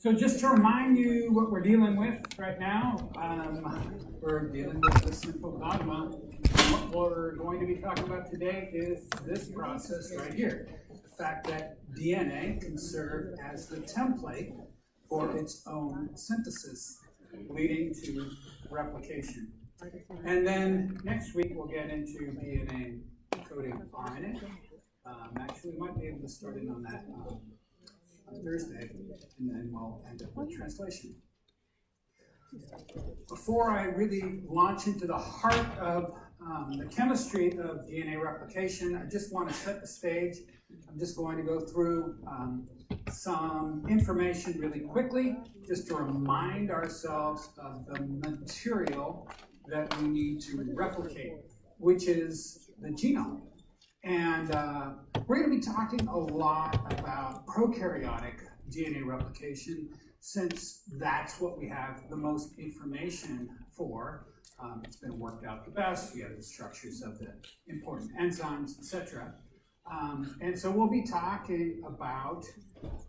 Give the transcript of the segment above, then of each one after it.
So just to remind you what we're dealing with right now, we're dealing with the simple dogma. What we're going to be talking about today is this process right here. The fact that DNA can serve as the template for its own synthesis, leading to replication. And then next week we'll get into DNA coding RNA. Actually, we might be able to start in on that on Thursday, and then we'll end up with translation. Before I really launch into the heart of the chemistry of DNA replication, I just want to set the stage. I'm just going to go through some information really quickly, just to remind ourselves of the material that we need to replicate, which is the genome. And we're going to be talking a lot about prokaryotic DNA replication, since that's what we have the most information for. It's been worked out the best. We have the structures of the important enzymes, etc. And so we'll be talking about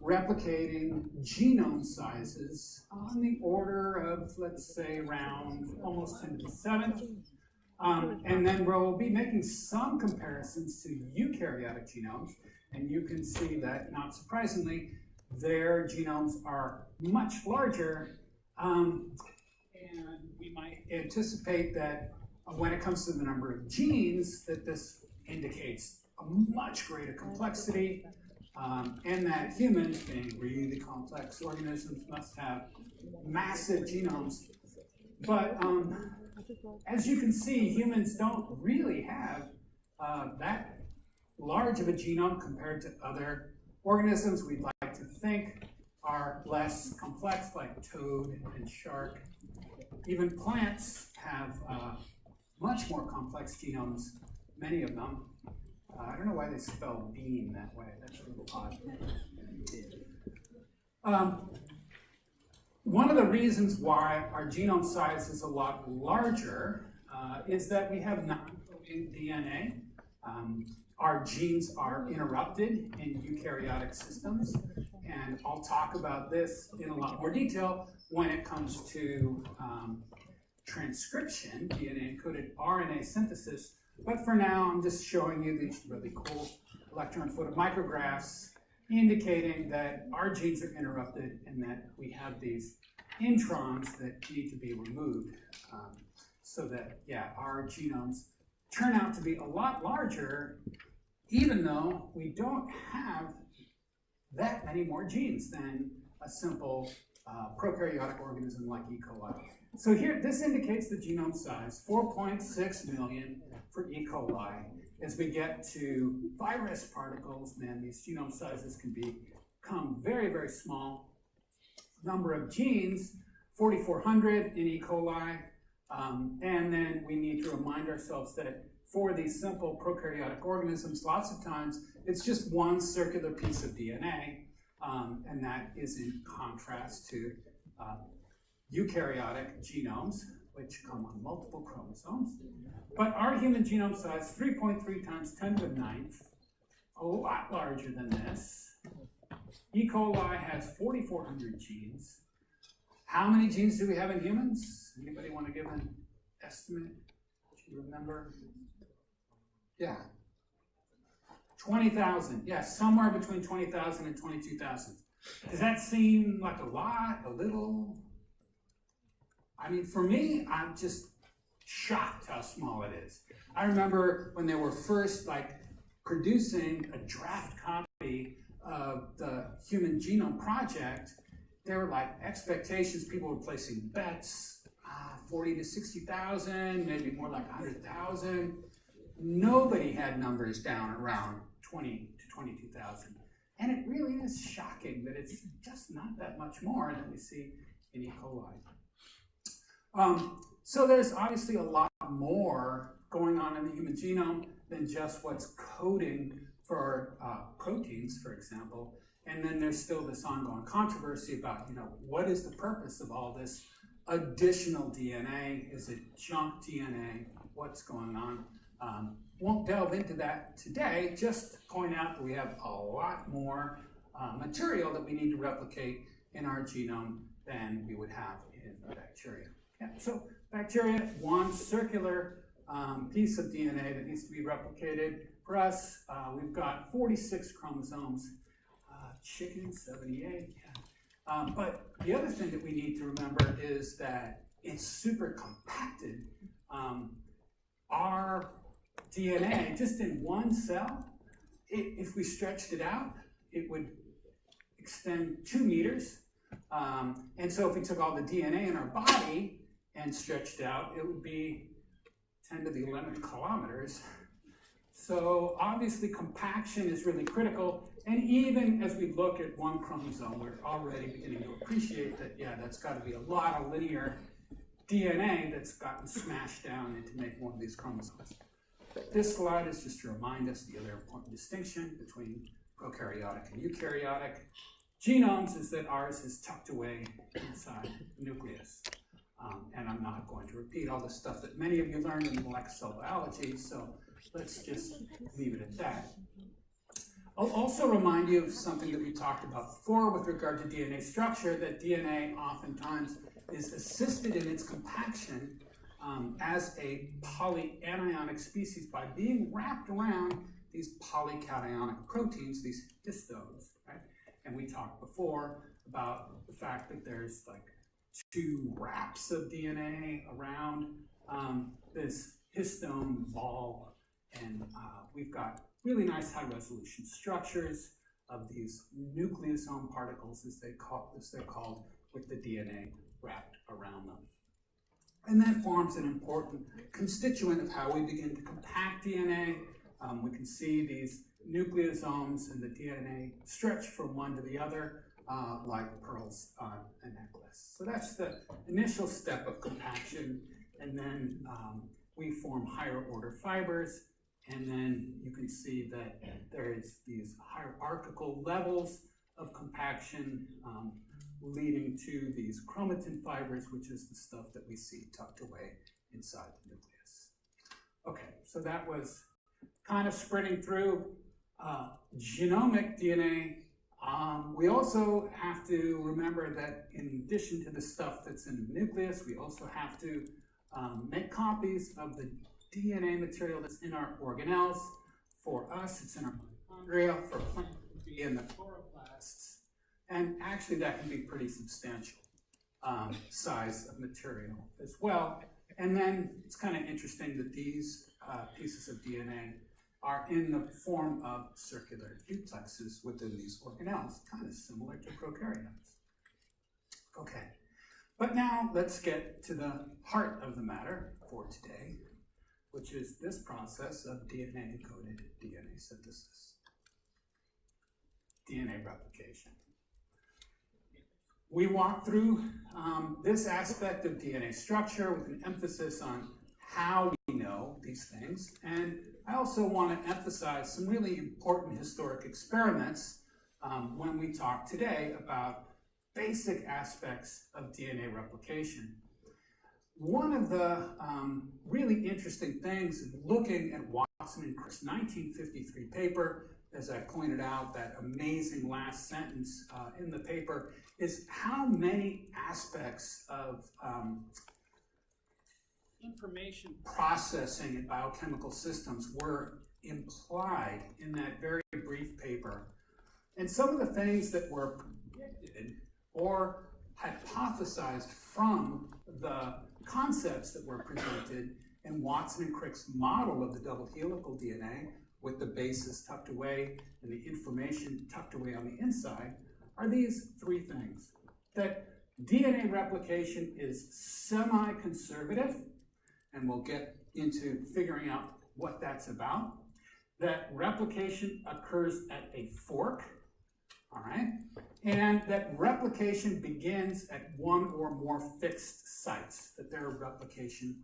replicating genome sizes on the order of, let's say, around almost 10 to the 7th. And then we'll be making some comparisons to eukaryotic genomes, and you can see that, not surprisingly, their genomes are much larger, and we might anticipate that when it comes to the number of genes, that this indicates a much greater complexity, and that humans, being really complex organisms, must have massive genomes. But as you can see, humans don't really have that large of a genome compared to other organisms we'd like to think are less complex, like toad and shark. Even plants have much more complex genomes, many of them. I don't know why they spell bean that way. That's a little odd. One of the reasons why our genome size is a lot larger is that we have non-coding DNA. Our genes are interrupted in eukaryotic systems, and I'll talk about this in a lot more detail when it comes to transcription, DNA-encoded RNA synthesis. But for now, I'm just showing you these really cool electron photomicrographs indicating that our genes are interrupted and that we have these introns that need to be removed, so that, our genomes turn out to be a lot larger, even though we don't have that many more genes than a simple prokaryotic organism like E. coli. So here, this indicates the genome size, 4.6 million for E. coli. As we get to virus particles, man, these genome sizes can become very, very small. Number of genes, 4,400 in E. coli. And then we need to remind ourselves that for these simple prokaryotic organisms, lots of times it's just one circular piece of DNA, and that is in contrast to eukaryotic genomes, which come on multiple chromosomes. But our human genome size, 3.3 times 10 to the 9th, a lot larger than this. E. coli has 4,400 genes. How many genes do we have in humans? Anybody want to give an estimate? Do you remember? Yeah. 20,000. Yeah, somewhere between 20,000 and 22,000. Does that seem like a lot, a little? I mean, for me, I'm just shocked how small it is. I remember when they were first producing a draft copy of the Human Genome Project, there were expectations, people were placing bets, 40 to 60,000, maybe more like 100,000. Nobody had numbers down around 20 to 22,000. And it really is shocking that it's just not that much more than we see in E. coli. So there's obviously a lot more going on in the human genome than just what's coding for proteins, for example. And then there's still this ongoing controversy about, what is the purpose of all this additional DNA? Is it junk DNA? What's going on? Won't delve into that today, just point out that we have a lot more material that we need to replicate in our genome than we would have in bacteria. Yeah, so bacteria, one circular piece of DNA that needs to be replicated. For us, we've got 46 chromosomes. Chicken, 78. Yeah. But the other thing that we need to remember is that it's super compacted. Our DNA, just in one cell, if we stretched it out, it would extend 2 meters. And so if we took all the DNA in our body and stretched out, it would be 10 to the 11th kilometers. So obviously compaction is really critical. And even as we look at one chromosome, we're already beginning to appreciate that, yeah, that's got to be a lot of linear DNA that's gotten smashed down into make one of these chromosomes. This slide is just to remind us the other important distinction between prokaryotic and eukaryotic genomes is that ours is tucked away inside the nucleus. And I'm not going to repeat all the stuff that many of you learned in molecular cell biology, so let's just leave it at that. I'll also remind you of something that we talked about before with regard to DNA structure, that DNA oftentimes is assisted in its compaction as a polyanionic species by being wrapped around these polycationic proteins, these histones, right? And we talked before about the fact that there's like 2 wraps of DNA around this histone ball, and we've got really nice high-resolution structures of these nucleosome particles, as they're called, with the DNA wrapped around them. And that forms an important constituent of how we begin to compact DNA. We can see these nucleosomes and the DNA stretch from one to the other like pearls on a necklace. So that's the initial step of compaction, and then we form higher order fibers. And then you can see that there's these hierarchical levels of compaction leading to these chromatin fibers, which is the stuff that we see tucked away inside the nucleus. Okay, so that was kind of spreading through genomic DNA. We also have to remember that in addition to the stuff that's in the nucleus, we also have to make copies of the DNA material that's in our organelles. For us, it's in our mitochondria. For plants, it would be in the chloroplasts. And actually, that can be pretty substantial size of material as well. And then it's kind of interesting that these pieces of DNA are in the form of circular duplexes within these organelles, kind of similar to prokaryotes. Okay, but now let's get to the heart of the matter for today, which is this process of DNA-encoded DNA synthesis, DNA replication. We walked through this aspect of DNA structure with an emphasis on how we know these things, and I also want to emphasize some really important historic experiments when we talk today about basic aspects of DNA replication. One of the really interesting things in looking at Watson and Crick's 1953 paper, as I pointed out, that amazing last sentence in the paper, is how many aspects of information processing in biochemical systems were implied in that very brief paper. And some of the things that were predicted or hypothesized from the concepts that were presented in Watson and Crick's model of the double helical DNA, with the bases tucked away and the information tucked away on the inside, are these 3 things. That DNA replication is semi-conservative, and we'll get into figuring out what that's about. That replication occurs at a fork, all right? And that replication begins at one or more fixed sites, that there are replication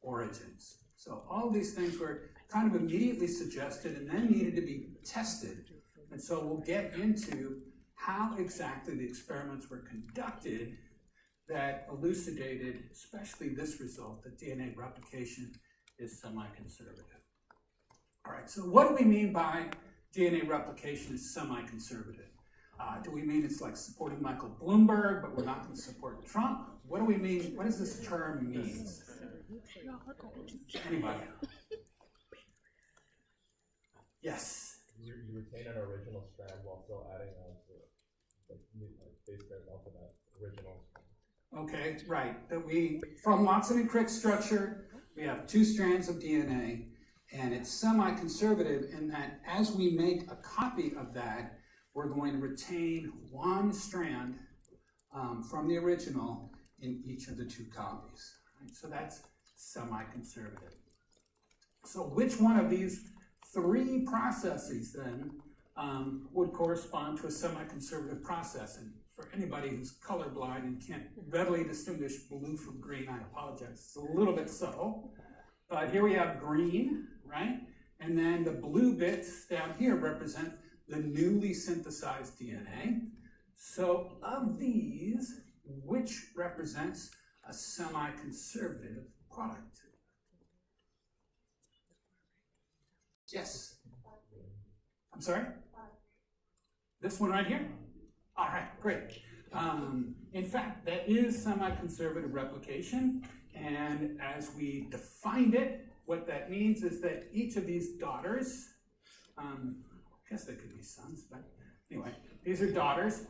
origins. So all these things were kind of immediately suggested and then needed to be tested. And so we'll get into how exactly the experiments were conducted that elucidated, especially this result, that DNA replication is semi-conservative. All right, so what do we mean by DNA replication is semi-conservative? Do we mean it's like supporting Michael Bloomberg, but we're not going to support Trump? What do we mean? What does this term mean? Anybody? Yes? You retain an original strand while still adding on to base pairs onto that original strand. Okay, right. That we, from Watson and Crick's structure, we have 2 strands of DNA, and it's semi-conservative in that as we make a copy of that, we're going to retain 1 strand from the original in each of the 2 copies. Right? So that's semi-conservative. So which one of these 3 processes then would correspond to a semi-conservative process? And for anybody who's colorblind and can't readily distinguish blue from green, I apologize. It's a little bit subtle. But here we have green, right? And then the blue bits down here represent the newly synthesized DNA. So of these, which represents a semi-conservative product? Yes? I'm sorry? This one right here? All right, great. In fact, that is semi-conservative replication, and as we defined it, what that means is that each of these daughters, I guess they could be sons, but anyway, these are daughters.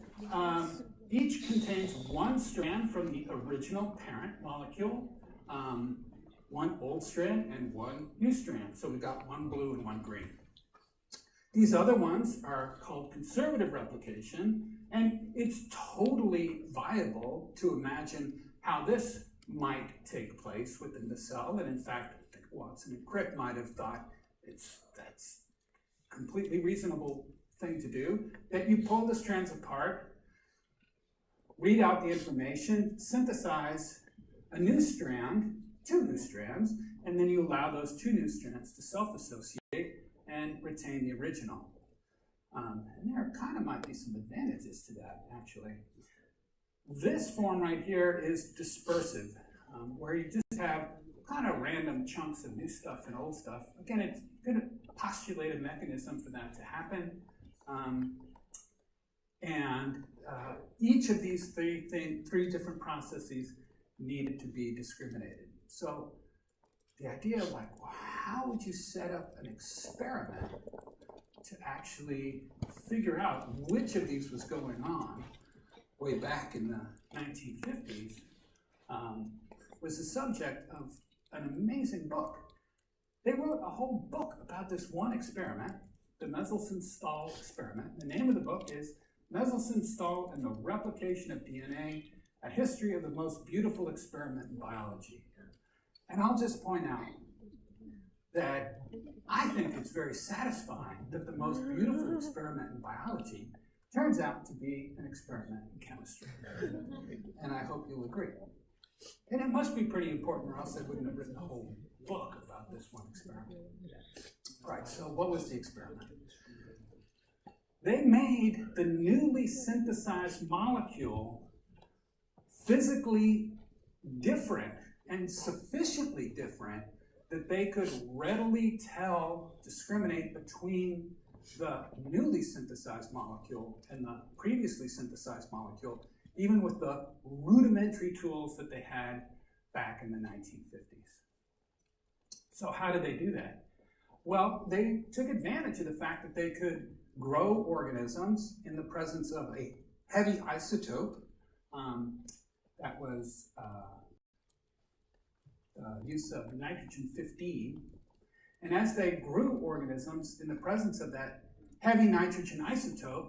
Each contains 1 strand from the original parent molecule, 1 old strand and 1 new strand. So we've got 1 blue and 1 green. These other ones are called conservative replication, and it's totally viable to imagine how this might take place within the cell. And in fact, I think Watson and Crick might have thought that's a completely reasonable thing to do, that you pull the strands apart, read out the information, synthesize a new strand, 2 new strands, and then you allow those 2 new strands to self-associate and retain the original. And there kind of might be some advantages to that, actually. This form right here is dispersive, where you just have kind of random chunks of new stuff and old stuff. Again, it's going to postulate a mechanism for that to happen. Each of these 3 different processes needed to be discriminated. So the idea of like, well, how would you set up an experiment to actually figure out which of these was going on way back in the 1950s was the subject of an amazing book. They wrote a whole book about this one experiment, the Meselson-Stahl experiment. The name of the book is Meselson-Stahl and the Replication of DNA, A History of the Most Beautiful Experiment in Biology. And I'll just point out that I think it's very satisfying that the most beautiful experiment in biology turns out to be an experiment in chemistry. And I hope you'll agree. And it must be pretty important, or else they wouldn't have written a whole book about this one experiment. Right, so what was the experiment? They made the newly synthesized molecule physically different and sufficiently different that they could readily discriminate between the newly synthesized molecule and the previously synthesized molecule, even with the rudimentary tools that they had back in the 1950s. So how did they do that? Well, they took advantage of the fact that they could grow organisms in the presence of a heavy isotope that was use of nitrogen-15. And as they grew organisms in the presence of that heavy nitrogen isotope,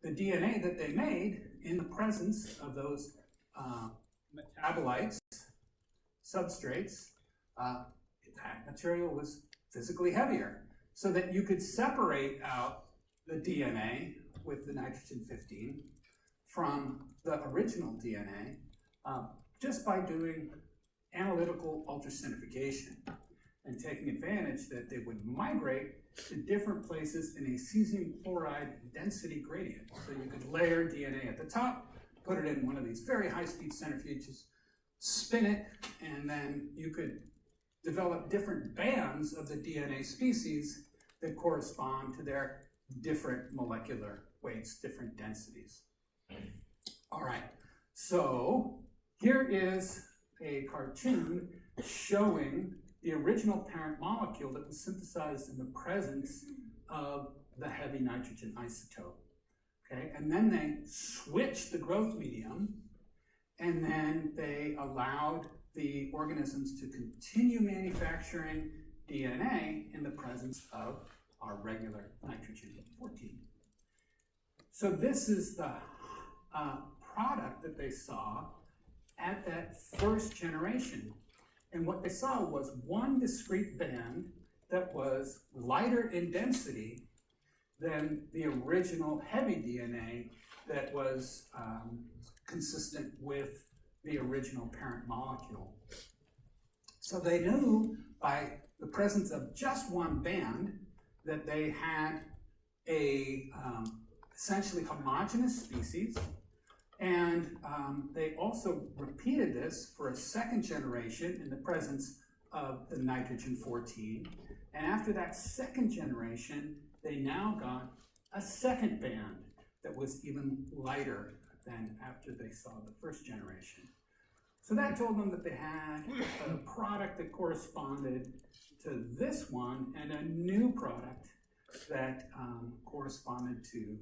the DNA that they made in the presence of those metabolites, substrates, that material was physically heavier, so that you could separate out the DNA with the nitrogen-15 from the original DNA just by doing analytical ultracentrifugation and taking advantage that they would migrate to different places in a cesium chloride density gradient. So you could layer DNA at the top, put it in one of these very high-speed centrifuges, spin it, and then you could develop different bands of the DNA species that correspond to their different molecular weights, different densities. All right, so here is a cartoon showing the original parent molecule that was synthesized in the presence of the heavy nitrogen isotope. Okay, and then they switched the growth medium, and then they allowed the organisms to continue manufacturing DNA in the presence of our regular nitrogen-14. So this is the product that they saw at that first generation. And what they saw was one discrete band that was lighter in density than the original heavy DNA that was consistent with the original parent molecule. So they knew by the presence of just one band that they had a essentially homogeneous species, and they also repeated this for a second generation in the presence of the nitrogen-14, and after that second generation, they now got a second band that was even lighter than after they saw the first generation. So that told them that they had a product that corresponded to this one and a new product that corresponded to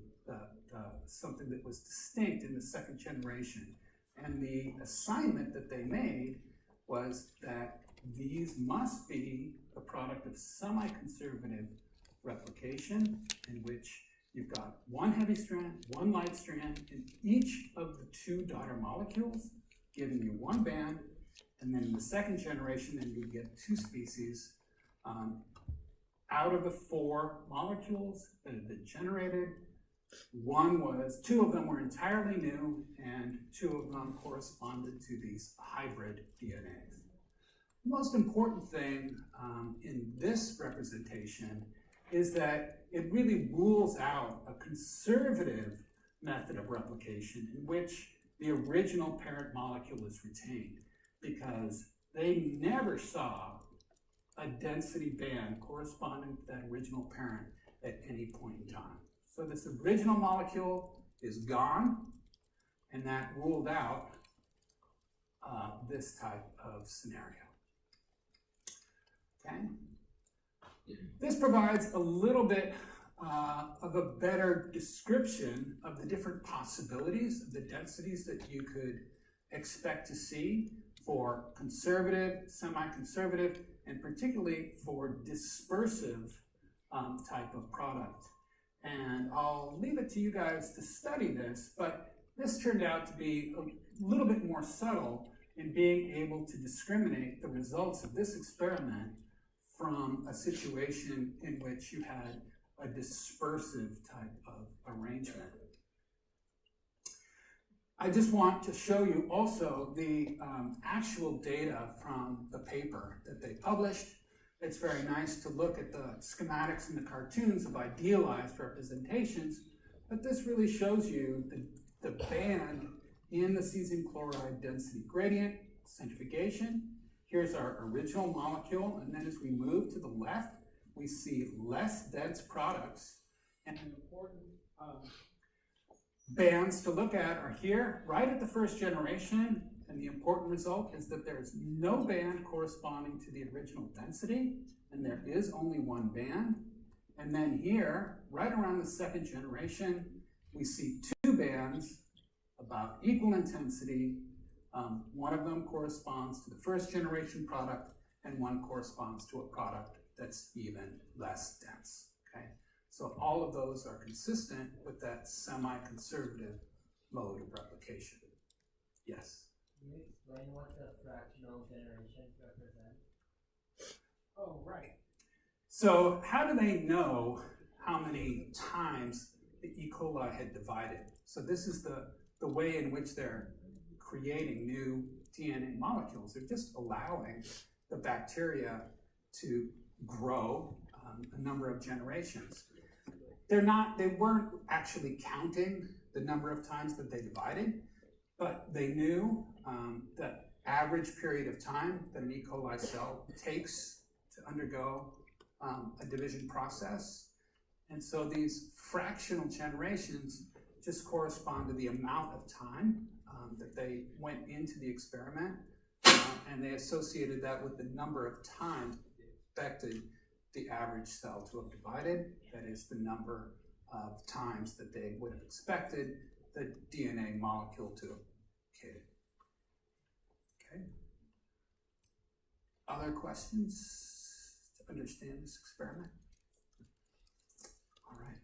something that was distinct in the second generation. And the assignment that they made was that these must be the product of semi-conservative replication, in which you've got one heavy strand, one light strand in each of the two daughter molecules, giving you one band, and then in the second generation, then you get two species. Out of the four molecules that had been generated, two of them were entirely new, and two of them corresponded to these hybrid DNAs. The most important thing in this representation is that it really rules out a conservative method of replication in which the original parent molecule is retained, because they never saw a density band corresponding to that original parent at any point in time. So this original molecule is gone, and that ruled out this type of scenario. Okay? This provides a little bit of a better description of the different possibilities of the densities that you could expect to see for conservative, semi-conservative, and particularly for dispersive type of product. And I'll leave it to you guys to study this, but this turned out to be a little bit more subtle in being able to discriminate the results of this experiment from a situation in which you had a dispersive type of arrangement. I just want to show you also the actual data from the paper that they published. It's very nice to look at the schematics and the cartoons of idealized representations, but this really shows you the band in the cesium chloride density gradient, centrifugation. Here's our original molecule, and then as we move to the left, we see less dense products. And an important bands to look at are here, right at the first generation, and the important result is that there's no band corresponding to the original density, and there is only one band. And then here, right around the second generation, we see two bands about equal intensity. One of them corresponds to the first generation product, and one corresponds to a product that's even less dense, okay? So all of those are consistent with that semi-conservative mode of replication. Yes? Can you explain what the fractional generations represent? Oh, right. So how do they know how many times the E. coli had divided? So this is the way in which they're creating new DNA molecules. They're just allowing the bacteria to grow a number of generations. They weren't actually counting the number of times that they divided, but they knew the average period of time that an E. coli cell takes to undergo a division process. And so these fractional generations just correspond to the amount of time that they went into the experiment, and they associated that with the number of times they expected the average cell to have divided. That is the number of times that they would have expected the DNA molecule to have mutated. Okay. Other questions to understand this experiment? All right.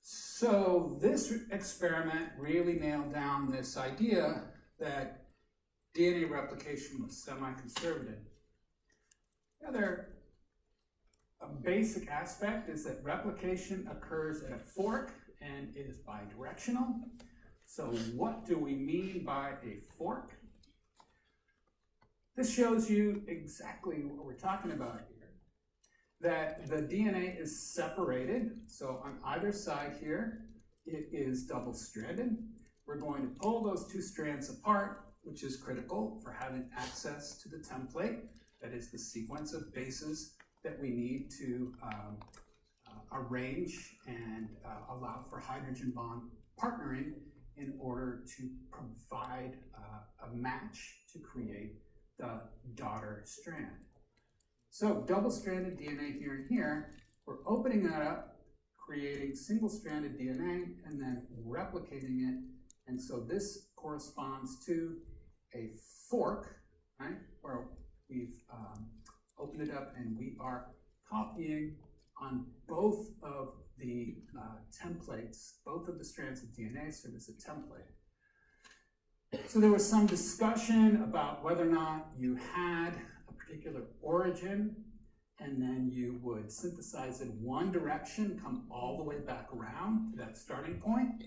So this experiment really nailed down this idea that DNA replication was semi-conservative. A basic aspect is that replication occurs at a fork and is bidirectional. So what do we mean by a fork? This shows you exactly what we're talking about here. That the DNA is separated, so on either side here, it is double-stranded. We're going to pull those two strands apart, which is critical for having access to the template. That is the sequence of bases that we need to arrange and allow for hydrogen bond partnering in order to provide a match to create the daughter strand. So double-stranded DNA here and here, we're opening that up, creating single-stranded DNA, and then replicating it. And so this corresponds to a fork, right, where we've opened it up and we are copying on both of the templates, both of the strands of DNA serve as a template. So there was some discussion about whether or not you had a particular origin and then you would synthesize in one direction, come all the way back around to that starting point,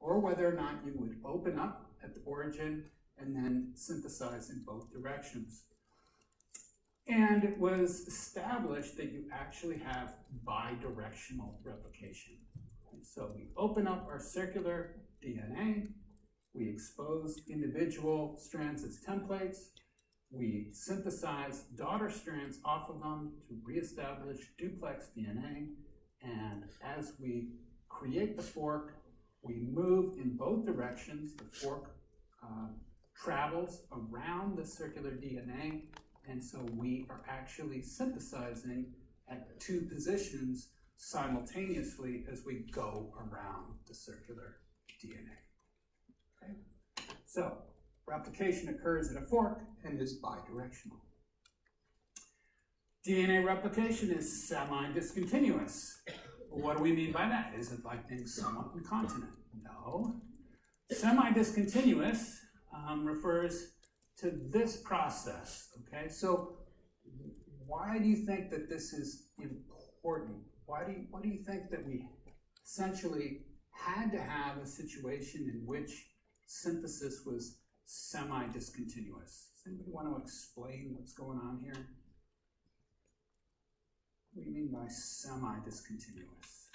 or whether or not you would open up at the origin and then synthesize in both directions. And it was established that you actually have bidirectional replication. And so we open up our circular DNA, we expose individual strands as templates, we synthesize daughter strands off of them to reestablish duplex DNA, and as we create the fork, we move in both directions. The fork travels around the circular DNA, and so we are actually synthesizing at two positions simultaneously as we go around the circular DNA. Okay? So replication occurs at a fork and is bidirectional. DNA replication is semi-discontinuous. What do we mean by that? Is it like being somewhat incontinent? No. Semi-discontinuous refers to this process, okay? So why do you think that this is important? Why do you think that we essentially had to have a situation in which synthesis was semi-discontinuous? Does anybody want to explain what's going on here? What do you mean by semi-discontinuous?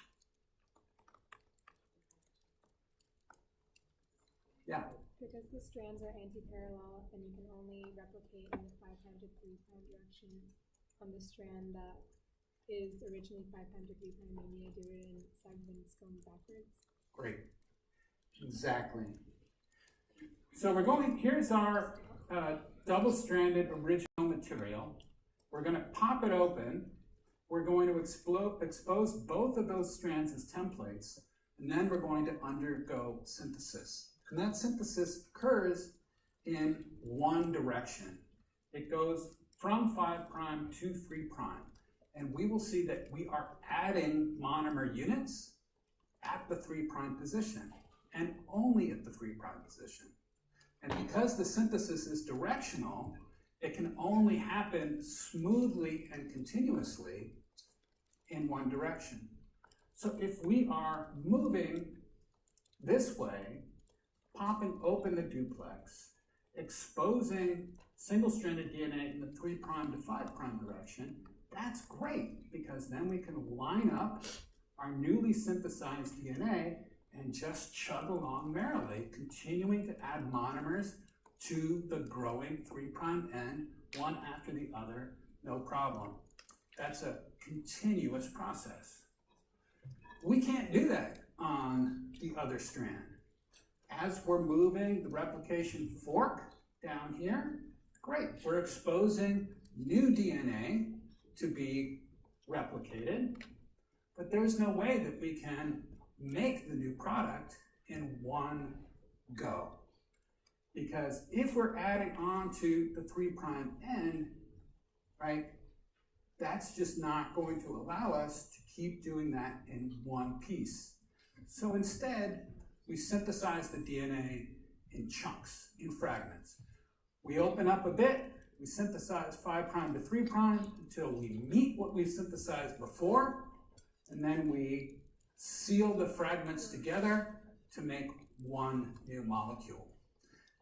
Yeah. Because the strands are anti-parallel and you can only replicate in the 5' to 3' direction on the strand that is originally 5' to 3', and you do it in segments going backwards. Great. Exactly. So here's our double-stranded original material. We're going to pop it open. We're going to expose both of those strands as templates, and then we're going to undergo synthesis. And that synthesis occurs in one direction. It goes from 5' to 3'. And we will see that we are adding monomer units at the 3' position, and only at the 3' position. And because the synthesis is directional, it can only happen smoothly and continuously in one direction. So if we are moving this way, popping open the duplex, exposing single-stranded DNA in the 3' to 5' direction, that's great, because then we can line up our newly synthesized DNA and just chug along merrily, continuing to add monomers to the growing 3' end, one after the other, no problem. That's a continuous process. We can't do that on the other strand. As we're moving the replication fork down here, great, we're exposing new DNA to be replicated, but there's no way that we can make the new product in one go. Because if we're adding on to the 3' end, right, that's just not going to allow us to keep doing that in one piece. So instead, we synthesize the DNA in chunks, in fragments. We open up a bit, we synthesize 5' to 3' until we meet what we synthesized before, and then we seal the fragments together to make one new molecule.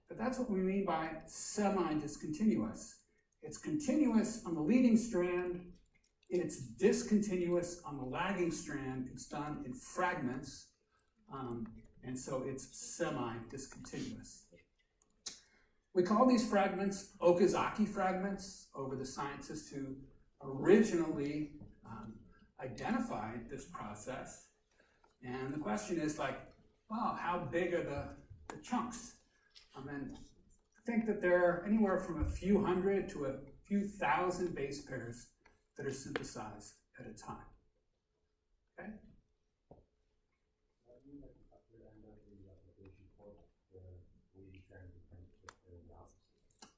But that's what we mean by semi-discontinuous. It's continuous on the leading strand, it's discontinuous on the lagging strand. It's done in fragments, and so it's semi-discontinuous. We call these fragments Okazaki fragments, over the scientists who originally identified this process. And the question is like, wow, how big are the chunks? And I think that there are anywhere from a few hundred to a few thousand base pairs that are synthesized at a time. Okay?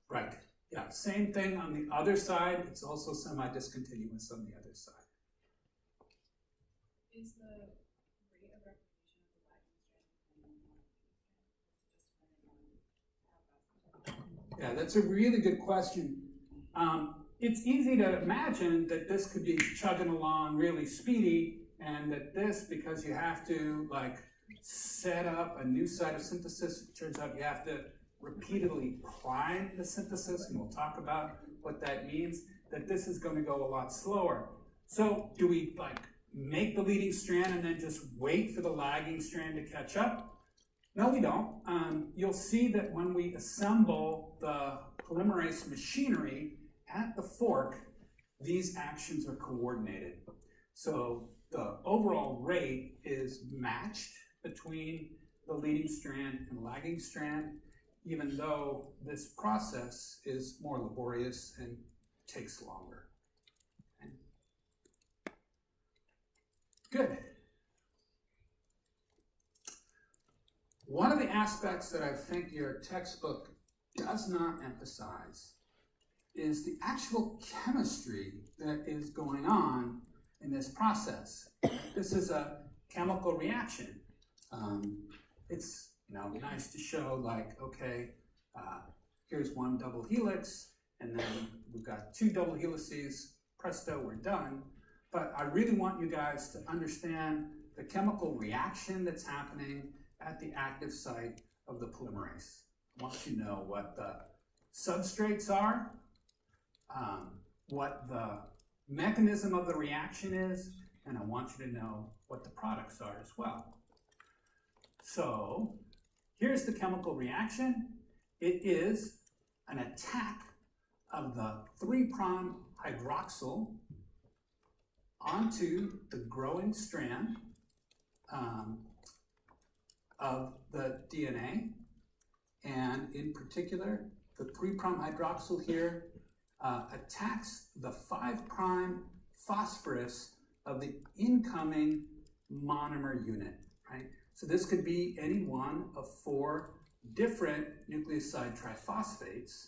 Right. Yeah, same thing on the other side. It's also semi-discontinuous on the other side. Is the rate of replication of the lagging strand Yeah, that's a really good question. It's easy to imagine that this could be chugging along really speedy, and that this, because you have to like set up a new site of synthesis, it turns out you have to repeatedly prime the synthesis, and we'll talk about what that means, that this is going to go a lot slower. So do we like make the leading strand and then just wait for the lagging strand to catch up? No, we don't. You'll see that when we assemble the polymerase machinery at the fork, these actions are coordinated. So the overall rate is matched between the leading strand and lagging strand, even though this process is more laborious and takes longer. Okay. Good. One of the aspects that I think your textbook does not emphasize is the actual chemistry that is going on in this process. This is a chemical reaction. It's nice to show like, okay, here's one double helix, and then we've got two double helices, presto, we're done. But I really want you guys to understand the chemical reaction that's happening at the active site of the polymerase. I want you to know what the substrates are, what the mechanism of the reaction is, and I want you to know what the products are as well. So here's the chemical reaction. It is an attack of the 3' hydroxyl onto the growing strand of the DNA, and in particular, the 3' hydroxyl here attacks the 5' phosphorus of the incoming monomer unit, right? So this could be any one of 4 different nucleoside triphosphates,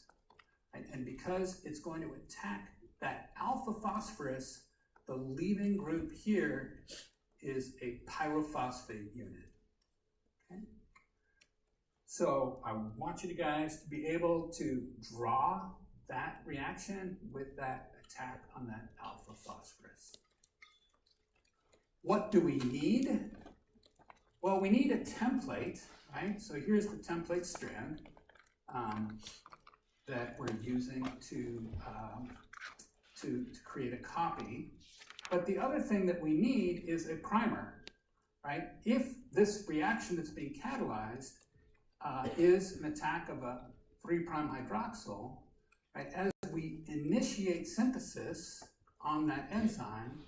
right? And because it's going to attack that alpha phosphorus, the leaving group here is a pyrophosphate unit. Okay? So I want you guys to be able to draw that reaction with that attack on that alpha phosphorus. What do we need? Well, we need a template, right? So here's the template strand that we're using to create a copy. But the other thing that we need is a primer, right? If this reaction that's being catalyzed is an attack of a 3' hydroxyl, right? As we initiate synthesis on that enzyme,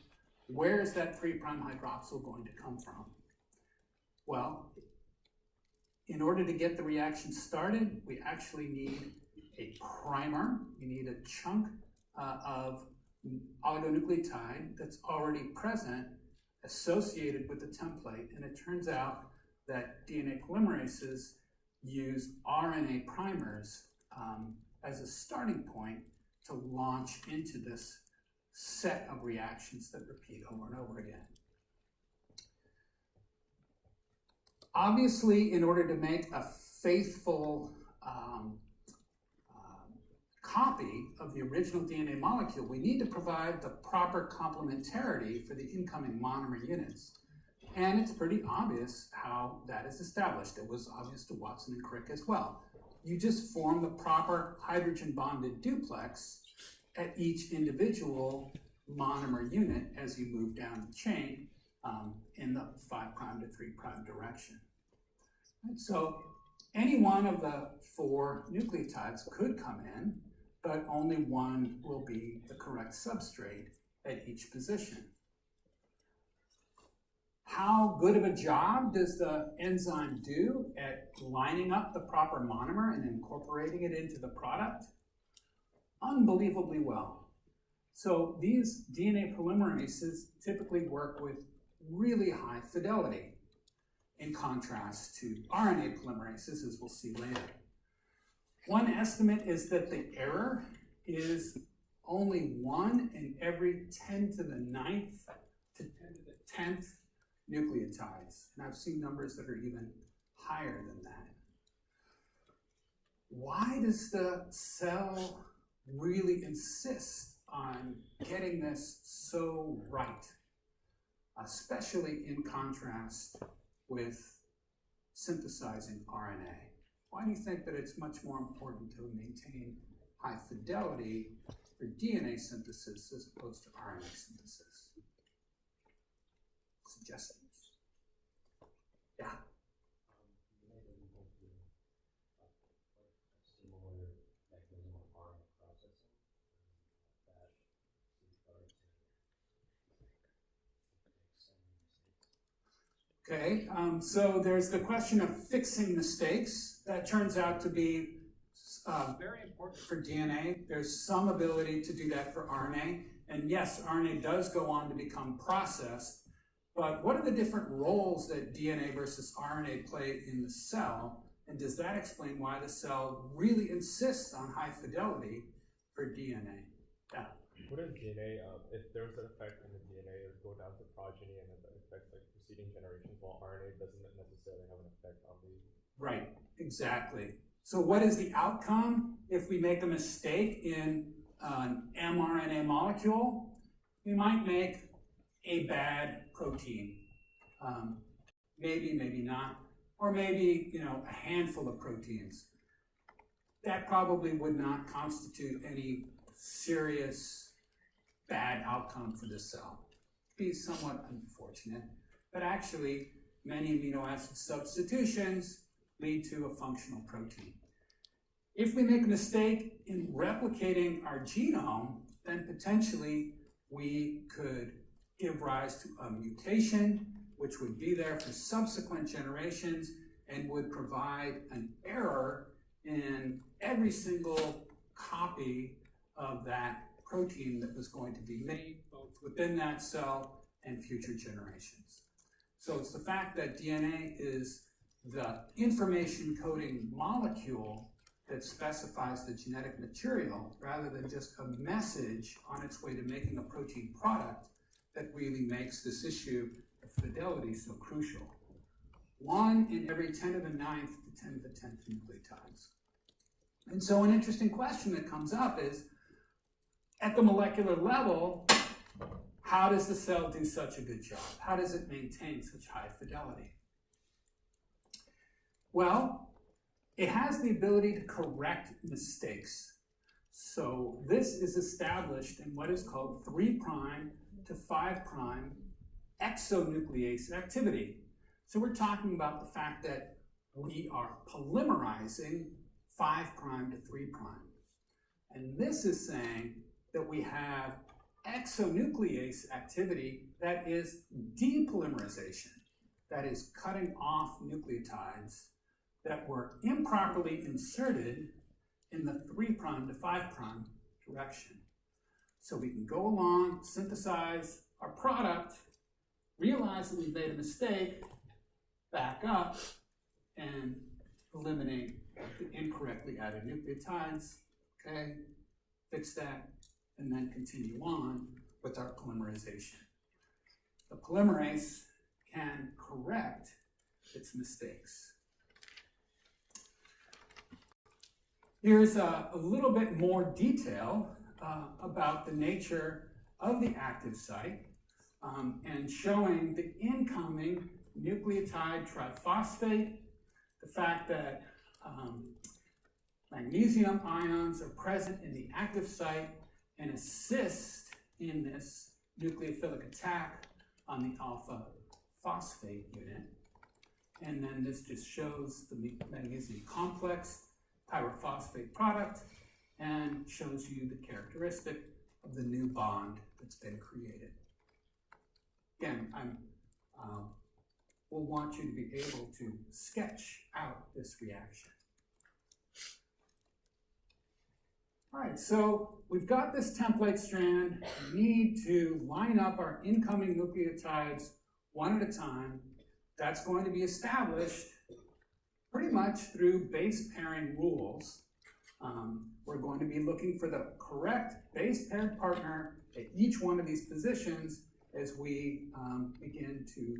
where is that 3' hydroxyl going to come from? Well, in order to get the reaction started, we actually need a primer. We need a chunk of oligonucleotide that's already present, associated with the template. And it turns out that DNA polymerases use RNA primers as a starting point to launch into this set of reactions that repeat over and over again. Obviously, in order to make a faithful copy of the original DNA molecule, we need to provide the proper complementarity for the incoming monomer units. And it's pretty obvious how that is established. It was obvious to Watson and Crick as well. You just form the proper hydrogen bonded duplex at each individual monomer unit as you move down the chain in the 5' to 3' direction. And so any one of the 4 nucleotides could come in, but only one will be the correct substrate at each position. How good of a job does the enzyme do at lining up the proper monomer and incorporating it into the product? Unbelievably well. So these DNA polymerases typically work with really high fidelity, in contrast to RNA polymerases, as we'll see later. One estimate is that the error is only 1 in every 10 to the 9th to 10 to the 10th nucleotides. And I've seen numbers that are even higher than that. Why does the cell really insist on getting this so right, especially in contrast with synthesizing RNA? Why do you think that it's much more important to maintain high fidelity for DNA synthesis as opposed to RNA synthesis? Suggestions? Yeah? Okay, so there's the question of fixing mistakes. That turns out to be very important for DNA. There's some ability to do that for RNA. And yes, RNA does go on to become processed. But what are the different roles that DNA versus RNA play in the cell? And does that explain why the cell really insists on high fidelity for DNA? Yeah. Wouldn't DNA, if there's an effect in the DNA, it would go down to progeny and it affects like preceding generations, while RNA doesn't necessarily have an effect on the... Right, exactly. So what is the outcome if we make a mistake in an mRNA molecule? We might make a bad protein. Maybe, maybe not. Or maybe, a handful of proteins. That probably would not constitute any serious bad outcome for the cell. It'd be somewhat unfortunate, but actually many amino acid substitutions lead to a functional protein. If we make a mistake in replicating our genome, then potentially we could give rise to a mutation, which would be there for subsequent generations and would provide an error in every single copy of that protein that was going to be made, both within that cell and future generations. So it's the fact that DNA is the information coding molecule that specifies the genetic material rather than just a message on its way to making a protein product that really makes this issue of fidelity so crucial. 1 in every 10 to the 9th to 10 to the 10th nucleotides. And so an interesting question that comes up is, at the molecular level, how does the cell do such a good job? How does it maintain such high fidelity? Well, it has the ability to correct mistakes. So this is established in what is called 3' to 5' exonuclease activity. So we're talking about the fact that we are polymerizing 5' to 3'. And this is saying that we have exonuclease activity that is depolymerization, that is cutting off nucleotides that were improperly inserted in the 3' to 5' direction. So we can go along, synthesize our product, realize that we've made a mistake, back up, and eliminate the incorrectly added nucleotides, okay? Fix that, and then continue on with our polymerization. The polymerase can correct its mistakes. Here's a little bit more detail about the nature of the active site and showing the incoming nucleotide triphosphate, the fact that magnesium ions are present in the active site and assist in this nucleophilic attack on the alpha phosphate unit. And then this just shows the magnesium complex pyrophosphate product and shows you the characteristic of the new bond that's been created. Again, we'll want you to be able to sketch out this reaction. All right, so we've got this template strand. We need to line up our incoming nucleotides one at a time. That's going to be established pretty much through base pairing rules. We're going to be looking for the correct base paired partner at each one of these positions as we begin to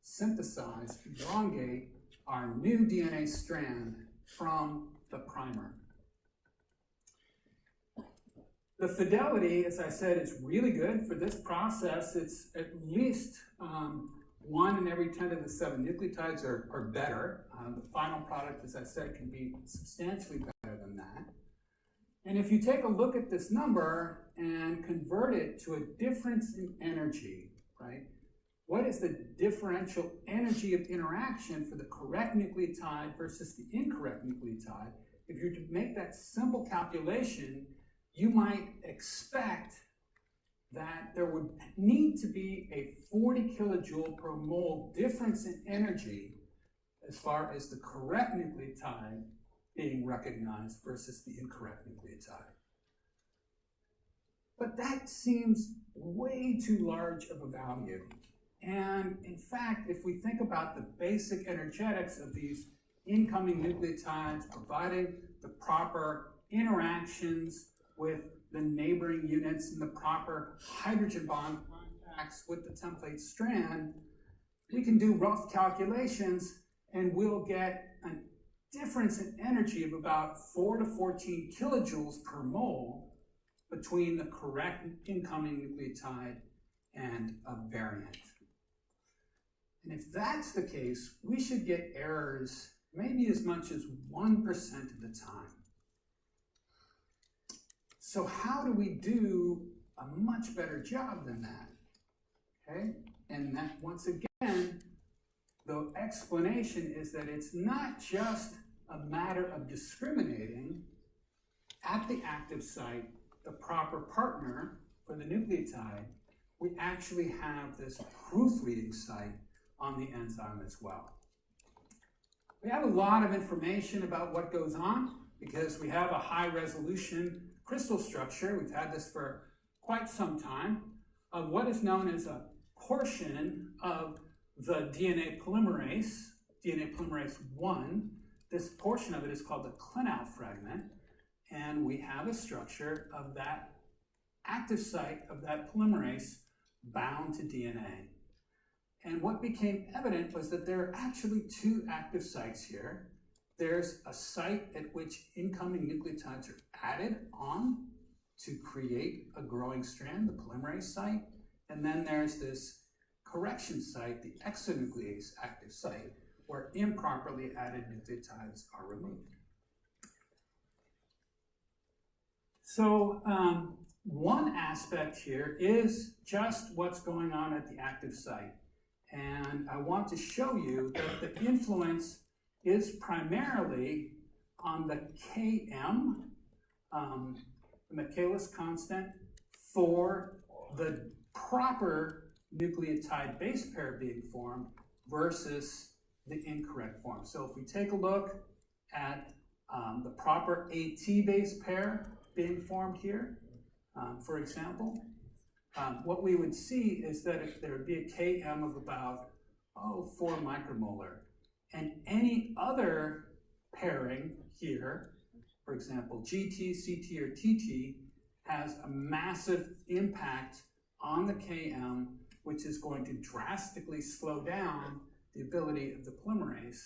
synthesize, elongate our new DNA strand from the primer. The fidelity, as I said, is really good for this process. It's at least 1 in every 10 to the 7 nucleotides are better. The final product, as I said, can be substantially better than that. And if you take a look at this number and convert it to a difference in energy, right? What is the differential energy of interaction for the correct nucleotide versus the incorrect nucleotide? If you're to make that simple calculation, you might expect that there would need to be a 40 kilojoule per mole difference in energy as far as the correct nucleotide being recognized versus the incorrect nucleotide. But that seems way too large of a value. And in fact, if we think about the basic energetics of these incoming nucleotides, providing the proper interactions with the neighboring units and the proper hydrogen bond contacts with the template strand, we can do rough calculations and we'll get a difference in energy of about 4 to 14 kilojoules per mole between the correct incoming nucleotide and a variant. And if that's the case, we should get errors maybe as much as 1% of the time. So how do we do a much better job than that? Okay, and that once again, the explanation is that it's not just a matter of discriminating at the active site the proper partner for the nucleotide. We actually have this proofreading site on the enzyme as well. We have a lot of information about what goes on because we have a high resolution crystal structure. We've had this for quite some time of what is known as a portion of the DNA polymerase 1. This portion of it is called the Klenau fragment, and we have a structure of that active site of that polymerase bound to DNA. And what became evident was that there are actually 2 active sites here. There's a site at which incoming nucleotides are added on to create a growing strand, the polymerase site. And then there's this correction site, the exonuclease active site, where improperly added nucleotides are removed. So one aspect here is just what's going on at the active site. And I want to show you that the influence is primarily on the Km, the Michaelis constant, for the proper nucleotide base pair being formed versus the incorrect form. So if we take a look at the proper AT base pair being formed here, for example, what we would see is that there would be a Km of about 4 micromolar. And any other pairing here, for example, GT, CT, or TT, has a massive impact on the Km, which is going to drastically slow down the ability of the polymerase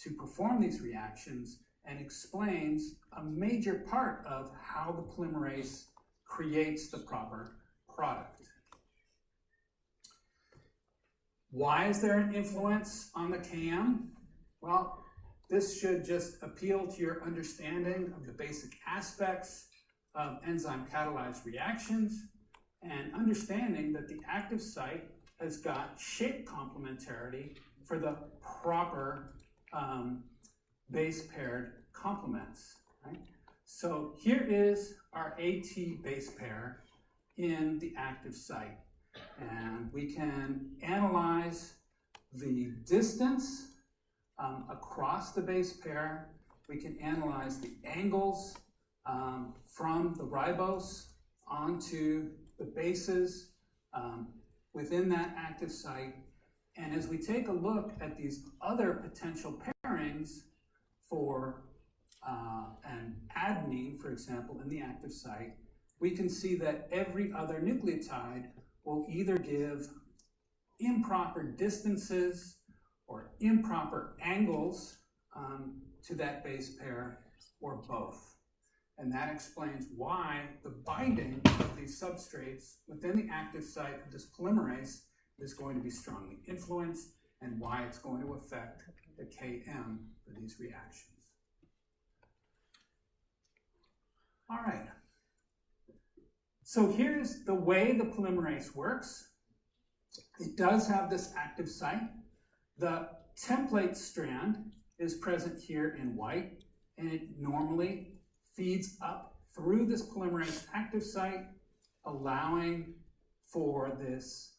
to perform these reactions, and explains a major part of how the polymerase creates the proper product. Why is there an influence on the Km? Well, this should just appeal to your understanding of the basic aspects of enzyme catalyzed reactions and understanding that the active site has got shape complementarity for the proper base paired complements. Right? So here is our AT base pair in the active site. And we can analyze the distance across the base pair. We can analyze the angles from the ribose onto the bases within that active site. And as we take a look at these other potential pairings for an adenine, for example, in the active site, we can see that every other nucleotide will either give improper distances or improper angles to that base pair, or both. And that explains why the binding of these substrates within the active site of this polymerase is going to be strongly influenced, and why it's going to affect the Km for these reactions. All right. So here's the way the polymerase works. It does have this active site. The template strand is present here in white, and it normally feeds up through this polymerase active site, allowing for this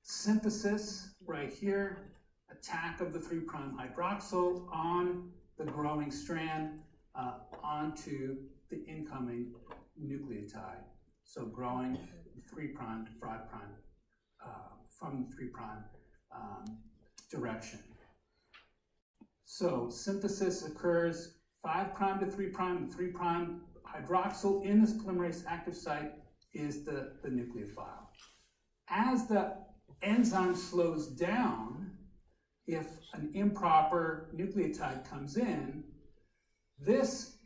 synthesis right here, attack of the 3' hydroxyl on the growing strand onto the incoming nucleotide. So growing 3' to 5' from the 3' direction. So synthesis occurs 5' to 3', the 3' hydroxyl in this polymerase active site is the nucleophile. As the enzyme slows down, if an improper nucleotide comes in, this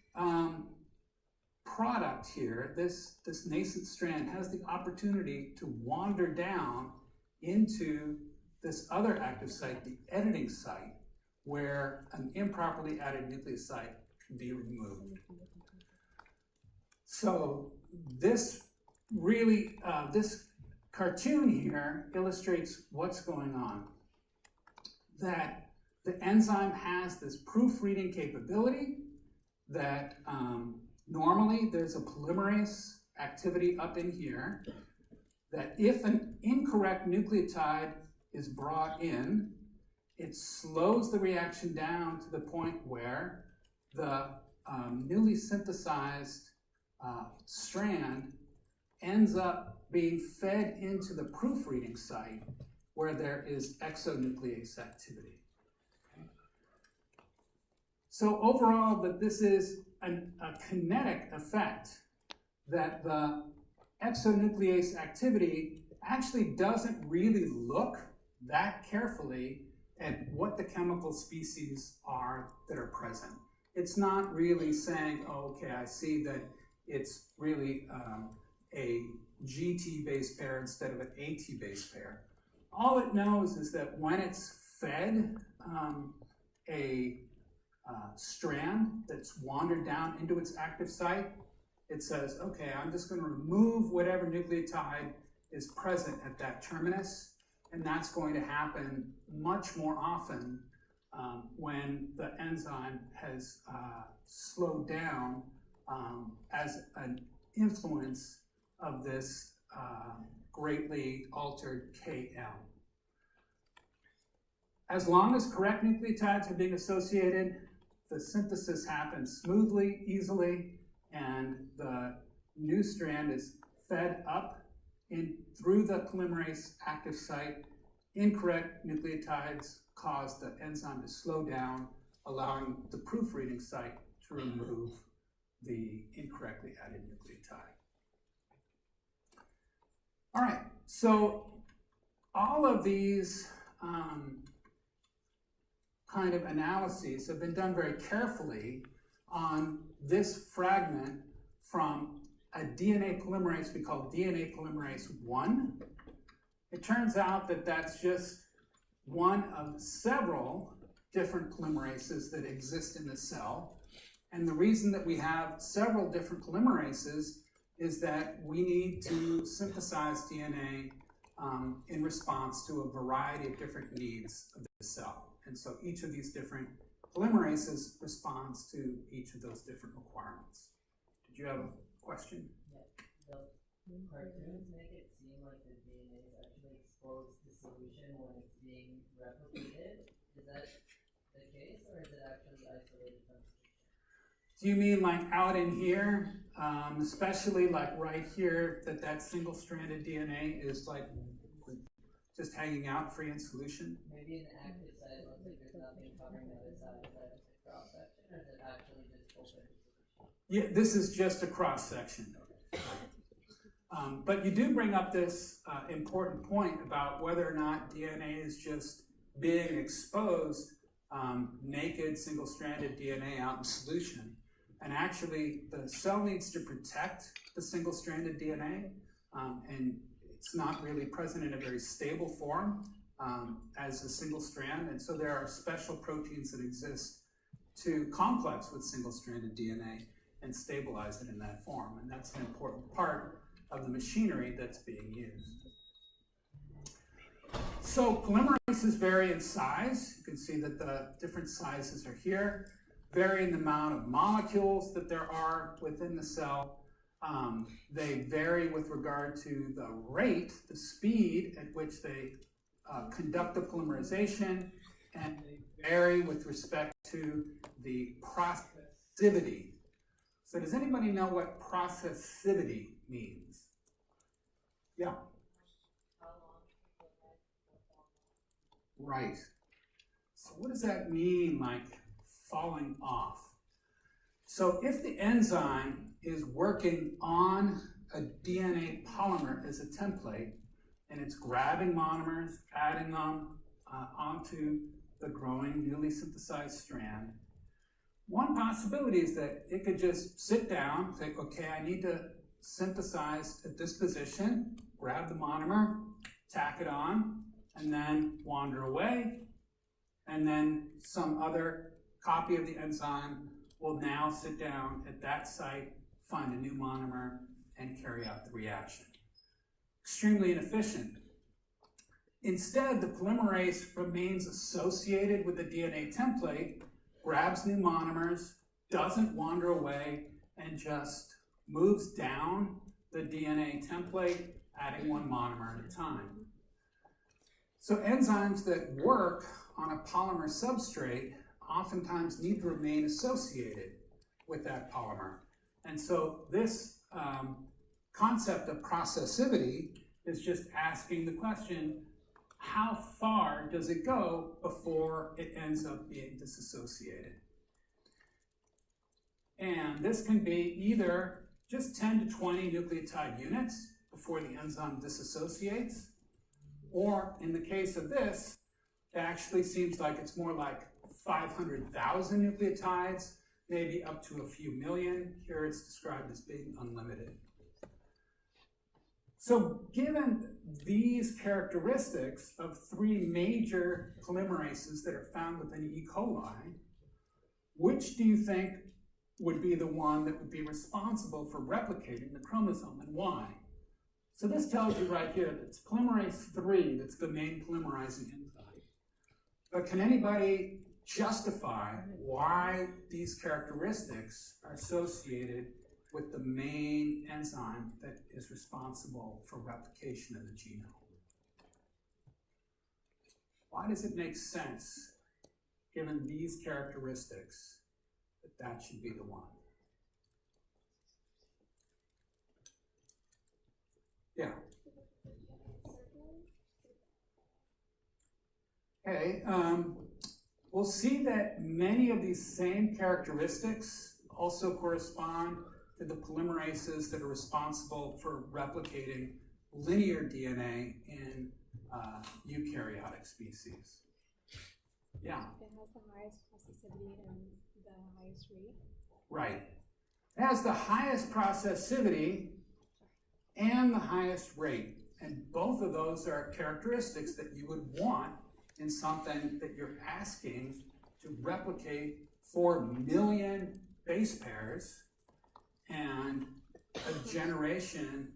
product here, this nascent strand, has the opportunity to wander down into this other active site, the editing site, where an improperly added nucleoside can be removed. So this really, this cartoon here illustrates what's going on. That the enzyme has this proofreading capability, that normally there's a polymerase activity up in here, that if an incorrect nucleotide is brought in, it slows the reaction down to the point where the newly synthesized strand ends up being fed into the proofreading site where there is exonuclease activity. Okay. So overall, that this is a kinetic effect, that the exonuclease activity actually doesn't really look that carefully at what the chemical species are that are present. It's not really saying, oh, okay, I see that it's really a GT base pair instead of an AT base pair. All it knows is that when it's fed a strand that's wandered down into its active site, it says, okay, I'm just going to remove whatever nucleotide is present at that terminus, and that's going to happen much more often when the enzyme has slowed down as an influence of this greatly altered KM. As long as correct nucleotides are being associated, the synthesis happens smoothly, easily, and the new strand is fed up through the polymerase active site. Incorrect nucleotides cause the enzyme to slow down, allowing the proofreading site to remove the incorrectly added nucleotide. All right, so all of these kind of analyses have been done very carefully on this fragment from a DNA polymerase we call DNA polymerase 1. It turns out that that's just one of several different polymerases that exist in the cell. And the reason that we have several different polymerases is that we need to synthesize DNA in response to a variety of different needs of the cell. And so each of these different polymerases responds to each of those different requirements. Did you have a question? Yeah. The cartoons make it seem like the DNA is actually exposed to solution when it's being replicated. Is that the case, or is it actually isolated from solution? Do you mean like out in here, especially like right here, that single-stranded DNA is like just hanging out free in solution? Maybe in the active side, it looks like there's nothing covering the other side. Is that just a cross section, or is it actually just open to solution? Yeah, this is just a cross section. But you do bring up this important point about whether or not DNA is just being exposed, naked, single-stranded DNA out in solution. And actually, the cell needs to protect the single-stranded DNA, and it's not really present in a very stable form as a single strand. And so there are special proteins that exist to complex with single-stranded DNA and stabilize it in that form. And that's an important part of the machinery that's being used. So polymerases vary in size. You can see that the different sizes are here, vary in the amount of molecules that there are within the cell. They vary with regard to the rate, the speed at which they conduct the polymerization, and they vary with respect to the processivity. So does anybody know what processivity means? Yeah. Right. So what does that mean, like falling off? So if the enzyme is working on a DNA polymer as a template, and it's grabbing monomers, adding them onto the growing, newly synthesized strand, one possibility is that it could just sit down, say, okay, I need to synthesize at this position, grab the monomer, tack it on, and then wander away, and then some other copy of the enzyme will now sit down at that site, find a new monomer, and carry out the reaction. Extremely inefficient. Instead, the polymerase remains associated with the DNA template, grabs new monomers, doesn't wander away, and just moves down the DNA template, adding one monomer at a time. So enzymes that work on a polymer substrate oftentimes need to remain associated with that polymer. And so this concept of processivity is just asking the question, how far does it go before it ends up being disassociated? And this can be either just 10 to 20 nucleotide units before the enzyme disassociates, or in the case of this, it actually seems like it's more like 500,000 nucleotides, maybe up to a few million. Here it's described as being unlimited. So given these characteristics of three major polymerases that are found within E. coli, which do you think would be the one that would be responsible for replicating the chromosome, and why? So this tells you right here that it's polymerase 3 that's the main polymerizing enzyme. But can anybody justify why these characteristics are associated with the main enzyme that is responsible for replication of the genome. Why does it make sense, given these characteristics, that that should be the one? Yeah. Okay, we'll see that many of these same characteristics also correspond to the polymerases that are responsible for replicating linear DNA in eukaryotic species. Yeah? It has the highest processivity and the highest rate. Right. It has the highest processivity and the highest rate. And both of those are characteristics that you would want in something that you're asking to replicate 4 million base pairs, and a generation,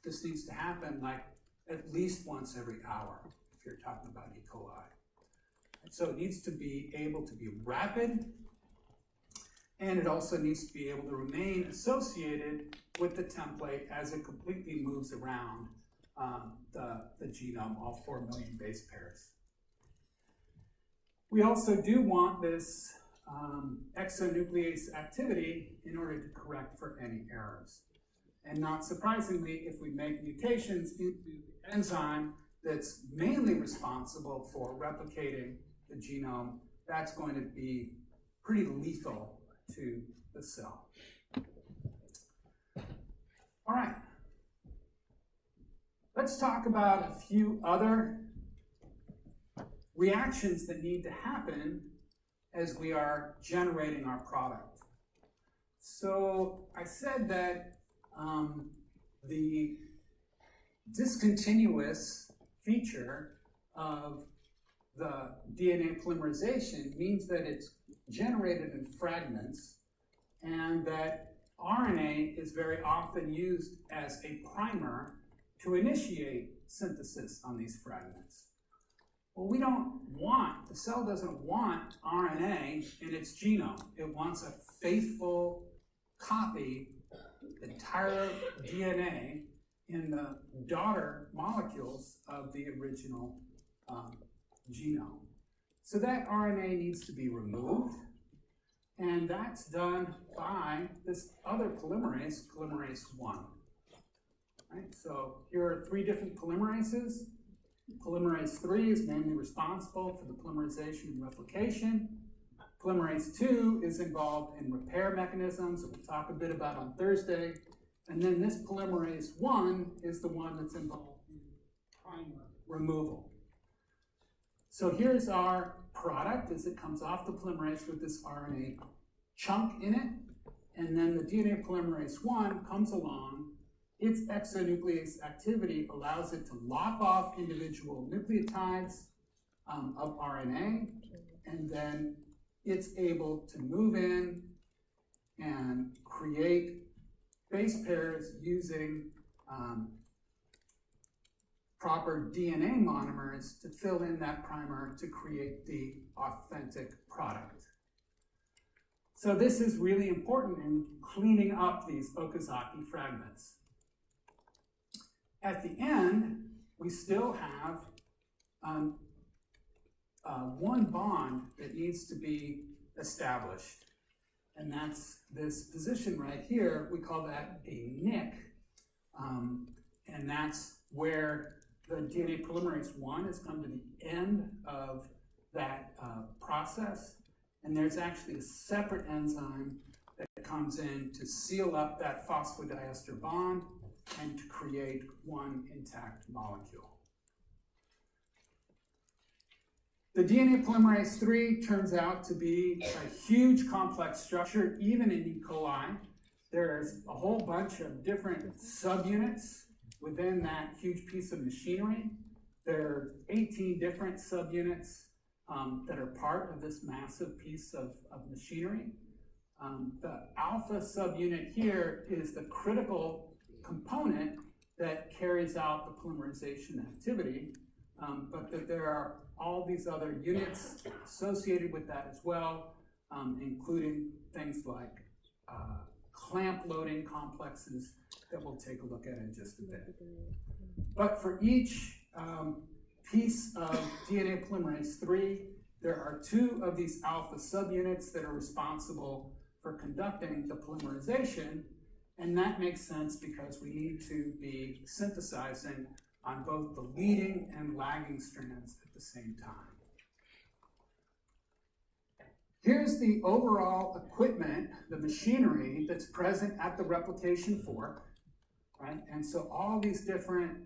this needs to happen like at least once every hour if you're talking about E. coli. And so it needs to be able to be rapid, and it also needs to be able to remain associated with the template as it completely moves around the genome, all 4 million base pairs. We also do want this exonuclease activity in order to correct for any errors. And not surprisingly, if we make mutations into the enzyme that's mainly responsible for replicating the genome, that's going to be pretty lethal to the cell. All right. Let's talk about a few other reactions that need to happen as we are generating our product. So I said that the discontinuous feature of the DNA polymerization means that it's generated in fragments, and that RNA is very often used as a primer to initiate synthesis on these fragments. Well, we don't want, the cell doesn't want RNA in its genome. It wants a faithful copy, the entire DNA in the daughter molecules of the original genome. So that RNA needs to be removed, and that's done by this other polymerase, polymerase 1. Right? So here are 3 different polymerases. Polymerase 3 is mainly responsible for the polymerization and replication. Polymerase 2 is involved in repair mechanisms that we'll talk a bit about on Thursday. And then this polymerase 1 is the one that's involved in primer removal. So here's our product as it comes off the polymerase with this RNA chunk in it. And then the DNA polymerase 1 comes along. Its exonuclease activity allows it to lop off individual nucleotides of RNA, and then it's able to move in and create base pairs using proper DNA monomers to fill in that primer to create the authentic product. So this is really important in cleaning up these Okazaki fragments. At the end, we still have one bond that needs to be established. And that's this position right here. We call that a nick. And that's where the DNA polymerase 1 has come to the end of that process. And there's actually a separate enzyme that comes in to seal up that phosphodiester bond and to create one intact molecule. The DNA polymerase 3 turns out to be a huge complex structure, even in E. coli. There's a whole bunch of different subunits within that huge piece of machinery. There are 18 different subunits that are part of this massive piece of machinery. The alpha subunit here is the critical component that carries out the polymerization activity, but that there are all these other units associated with that as well, including things like clamp loading complexes that we'll take a look at in just a bit. But for each piece of DNA polymerase 3, there are 2 of these alpha subunits that are responsible for conducting the polymerization, and that makes sense because we need to be synthesizing on both the leading and lagging strands at the same time. Here's the overall equipment, the machinery that's present at the replication fork, right? And so all these different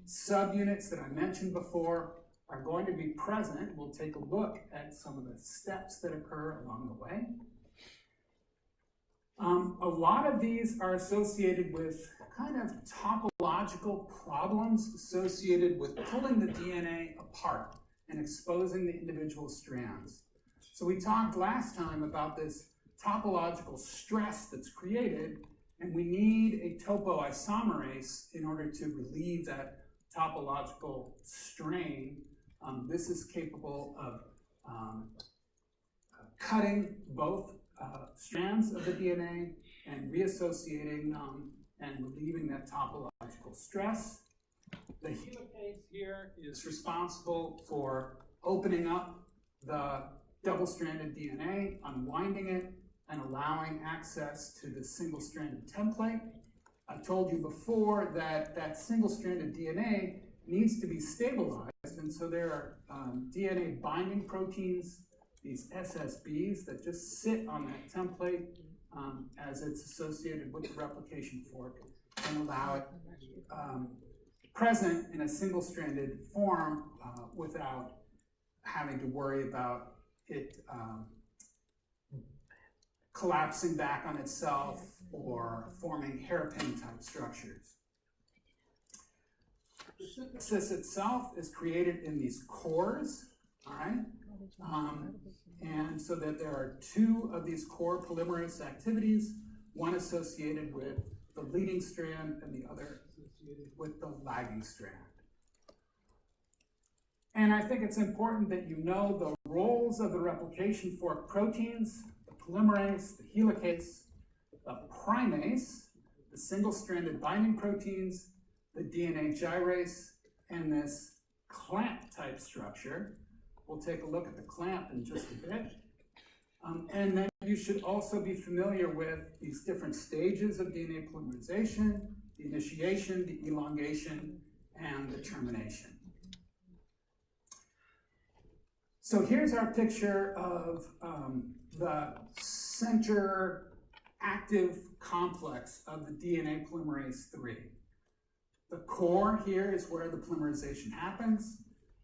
subunits that I mentioned before are going to be present. We'll take a look at some of the steps that occur along the way. A lot of these are associated with kind of topological problems associated with pulling the DNA apart and exposing the individual strands. So we talked last time about this topological stress that's created, and we need a topoisomerase in order to relieve that topological strain. This is capable of cutting both strands of the DNA and reassociating them and relieving that topological stress. The helicase here is responsible for opening up the double-stranded DNA, unwinding it, and allowing access to the single-stranded template. I told you before that that single-stranded DNA needs to be stabilized, and so there are DNA binding proteins, these SSBs, that just sit on that template as it's associated with the replication fork and allow it present in a single-stranded form without having to worry about it collapsing back on itself or forming hairpin-type structures. The synthesis itself is created in these cores, all right? And so that there are 2 of these core polymerase activities, one associated with the leading strand and the other associated with the lagging strand. And I think it's important that you know the roles of the replication fork proteins, the polymerase, the helicase, the primase, the single-stranded binding proteins, the DNA gyrase, and this clamp-type structure. We'll take a look at the clamp in just a bit. And then you should also be familiar with these different stages of DNA polymerization, the initiation, the elongation, and the termination. So here's our picture of the center active complex of the DNA polymerase 3. The core here is where the polymerization happens.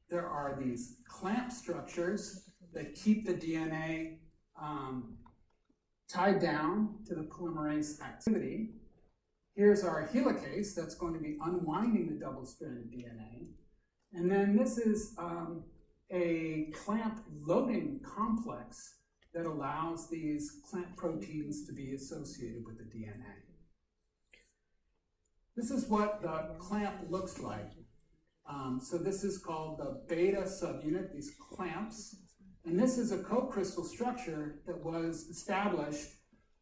There are these clamp structures that keep the DNA tied down to the polymerase activity. Here's our helicase that's going to be unwinding the double-stranded DNA. And then this is a clamp loading complex that allows these clamp proteins to be associated with the DNA. This is what the clamp looks like. So this is called the beta subunit, these clamps. And this is a co-crystal structure that was established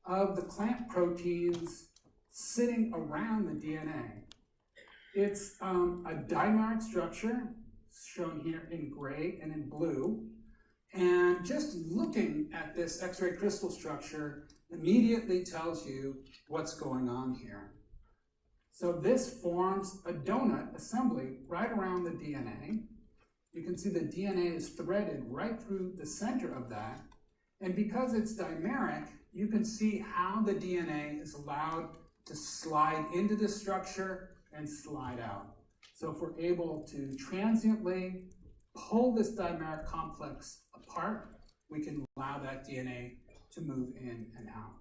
of the clamp proteins sitting around the DNA. It's a dimeric structure, shown here in gray and in blue. And just looking at this X-ray crystal structure immediately tells you what's going on here. So this forms a donut assembly right around the DNA. You can see the DNA is threaded right through the center of that. And because it's dimeric, you can see how the DNA is allowed to slide into the structure and slide out. So if we're able to transiently pull this dimeric complex apart, we can allow that DNA to move in and out.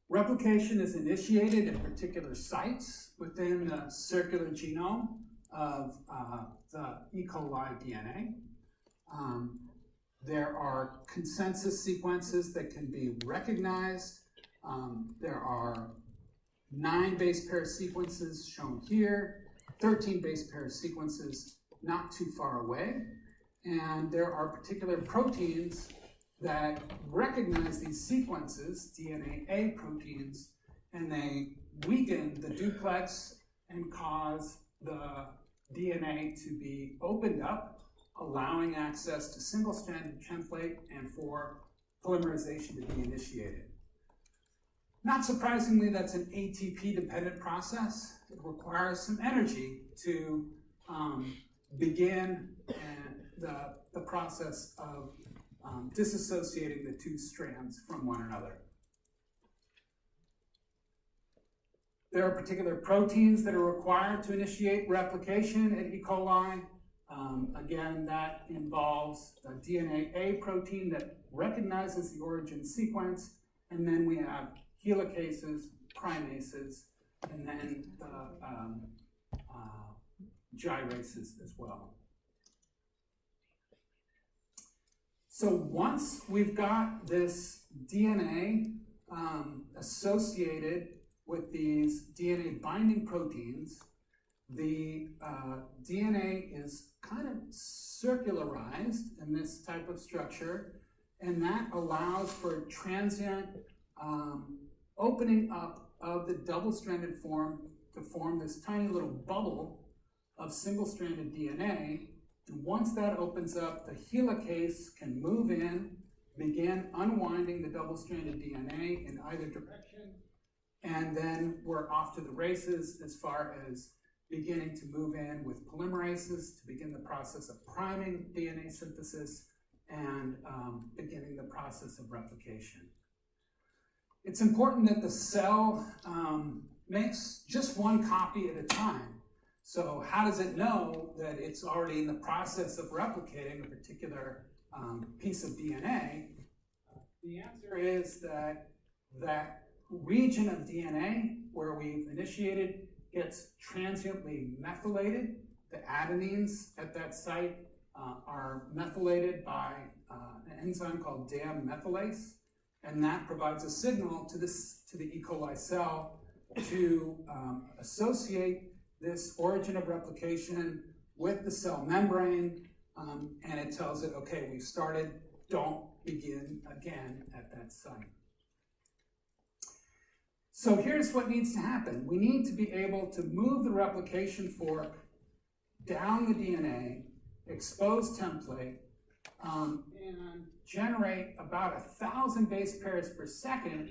Replication is initiated at particular sites within the circular genome of the E. coli DNA. There are consensus sequences that can be recognized. There are 9 base pair sequences shown here, 13 base pair sequences not too far away. And there are particular proteins that recognize these sequences, DNA A proteins, and they weaken the duplex and cause the DNA to be opened up, allowing access to single-stranded template and for polymerization to be initiated. Not surprisingly, that's an ATP-dependent process. It requires some energy to begin the process of disassociating the two strands from one another. There are particular proteins that are required to initiate replication at E. coli. Again, that involves a DNA A protein that recognizes the origin sequence, and then we have helicases, primases, and then gyrases as well. So once we've got this DNA associated with these DNA binding proteins, the DNA is kind of circularized in this type of structure, and that allows for transient opening up of the double-stranded form to form this tiny little bubble of single-stranded DNA. And once that opens up, the helicase can move in, begin unwinding the double-stranded DNA in either direction, and then we're off to the races as far as beginning to move in with polymerases to begin the process of priming DNA synthesis and beginning the process of replication. It's important that the cell makes just one copy at a time. So how does it know that it's already in the process of replicating a particular piece of DNA? The answer is that that region of DNA where we've initiated gets transiently methylated. The adenines at that site are methylated by an enzyme called deamethylase, and that provides a signal to the E. coli cell to associate this origin of replication with the cell membrane, and it tells it, okay, we've started, don't begin again at that site. So here's what needs to happen. We need to be able to move the replication fork down the DNA, expose template, and generate about 1,000 base pairs per second,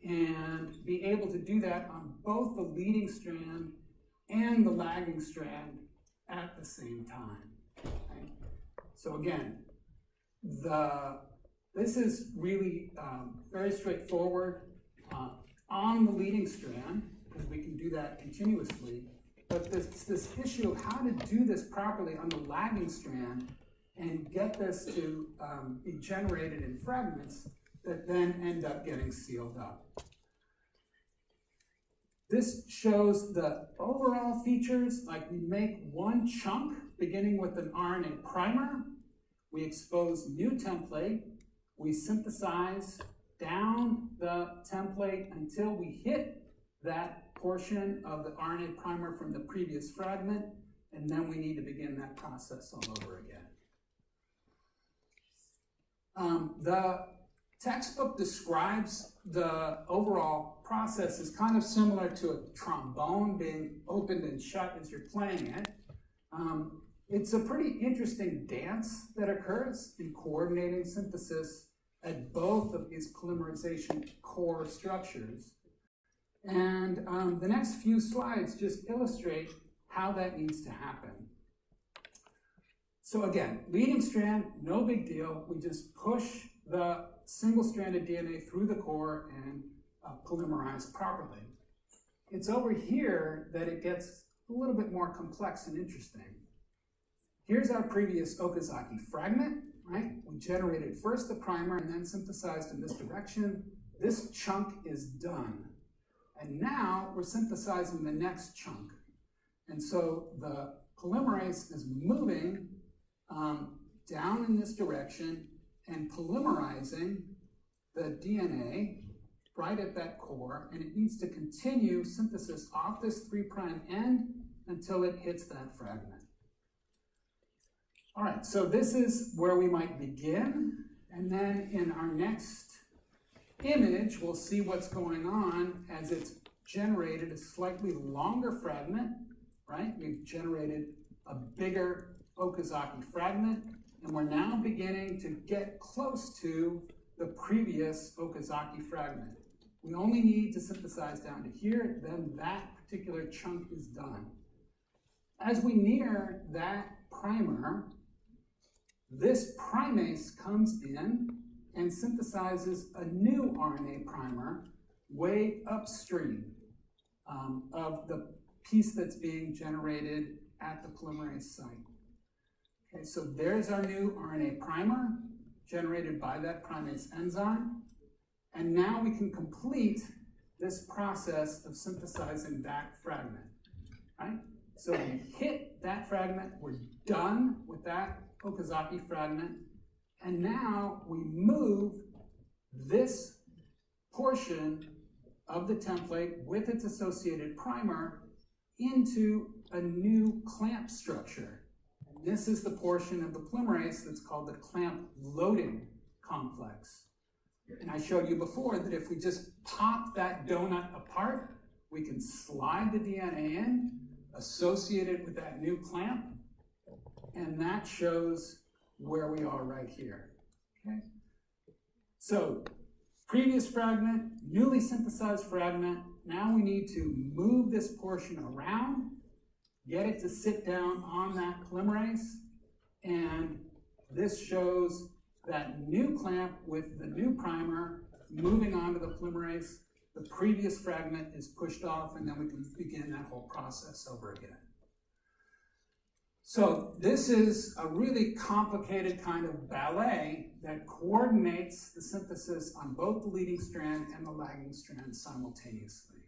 and be able to do that on both the leading strand and the lagging strand at the same time. Okay? So again, this is really very straightforward on the leading strand, because we can do that continuously. But this issue of how to do this properly on the lagging strand and get this to be generated in fragments that then end up getting sealed up. This shows the overall features, like we make one chunk beginning with an RNA primer, we expose new template, we synthesize down the template until we hit that portion of the RNA primer from the previous fragment, and then we need to begin that process all over again. The textbook describes the overall process as kind of similar to a trombone being opened and shut as you're playing it. It's a pretty interesting dance that occurs in coordinating synthesis at both of these polymerization core structures. And the next few slides just illustrate how that needs to happen. So again, leading strand, no big deal. We just push the single-stranded DNA through the core and polymerize properly. It's over here that it gets a little bit more complex and interesting. Here's our previous Okazaki fragment, right? We generated first the primer and then synthesized in this direction. This chunk is done. And now we're synthesizing the next chunk. And so the polymerase is moving down in this direction and polymerizing the DNA right at that core, and it needs to continue synthesis off this 3' end until it hits that fragment. All right, so this is where we might begin. And then in our next image, we'll see what's going on as it's generated a slightly longer fragment, right? We've generated a bigger Okazaki fragment, and we're now beginning to get close to the previous Okazaki fragment. We only need to synthesize down to here, then that particular chunk is done. As we near that primer, this primase comes in and synthesizes a new RNA primer way upstream of the piece that's being generated at the polymerase site. Okay, so there's our new RNA primer generated by that primase enzyme. And now we can complete this process of synthesizing that fragment, right? So we hit that fragment, we're done with that Okazaki fragment, and now we move this portion of the template with its associated primer into a new clamp structure. And this is the portion of the polymerase that's called the clamp loading complex. And I showed you before that if we just pop that donut apart, we can slide the DNA in, associate it with that new clamp, and that shows where we are right here. Okay? So, previous fragment, newly synthesized fragment, now we need to move this portion around, get it to sit down on that polymerase, and this shows that new clamp with the new primer moving onto the polymerase. The previous fragment is pushed off, and then we can begin that whole process over again. So this is a really complicated kind of ballet that coordinates the synthesis on both the leading strand and the lagging strand simultaneously.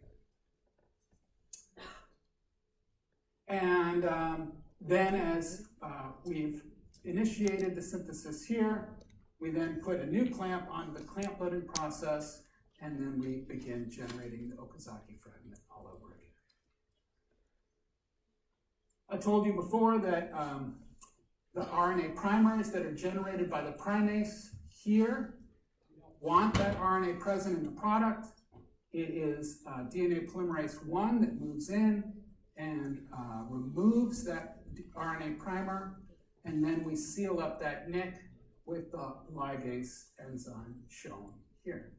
And then as we've initiated the synthesis here, we then put a new clamp onto the clamp loading process, and then we begin generating the Okazaki fragment all over again. I told you before that the RNA primers that are generated by the primase here, we don't want that RNA present in the product. It is DNA polymerase 1 that moves in and removes that RNA primer, and then we seal up that nick with the ligase enzyme shown here.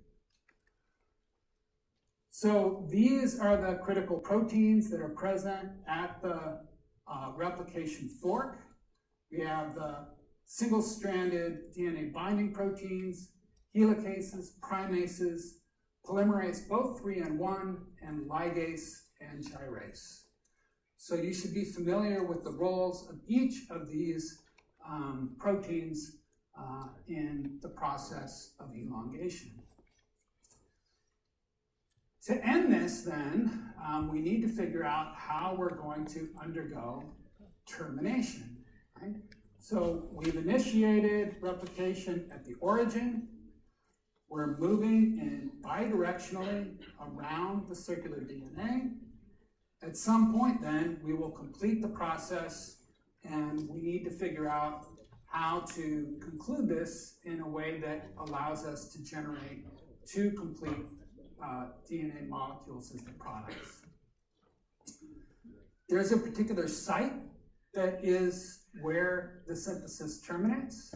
So these are the critical proteins that are present at the replication fork. We have the single-stranded DNA binding proteins, helicases, primases, polymerase, both 3 and 1, and ligase and gyrase. So you should be familiar with the roles of each of these proteins in the process of elongation. To end this, then, we need to figure out how we're going to undergo termination. Right? So we've initiated replication at the origin. We're moving in bidirectionally around the circular DNA. At some point, then, we will complete the process, and we need to figure out how to conclude this in a way that allows us to generate 2 complete DNA molecules as the products. There's a particular site that is where the synthesis terminates,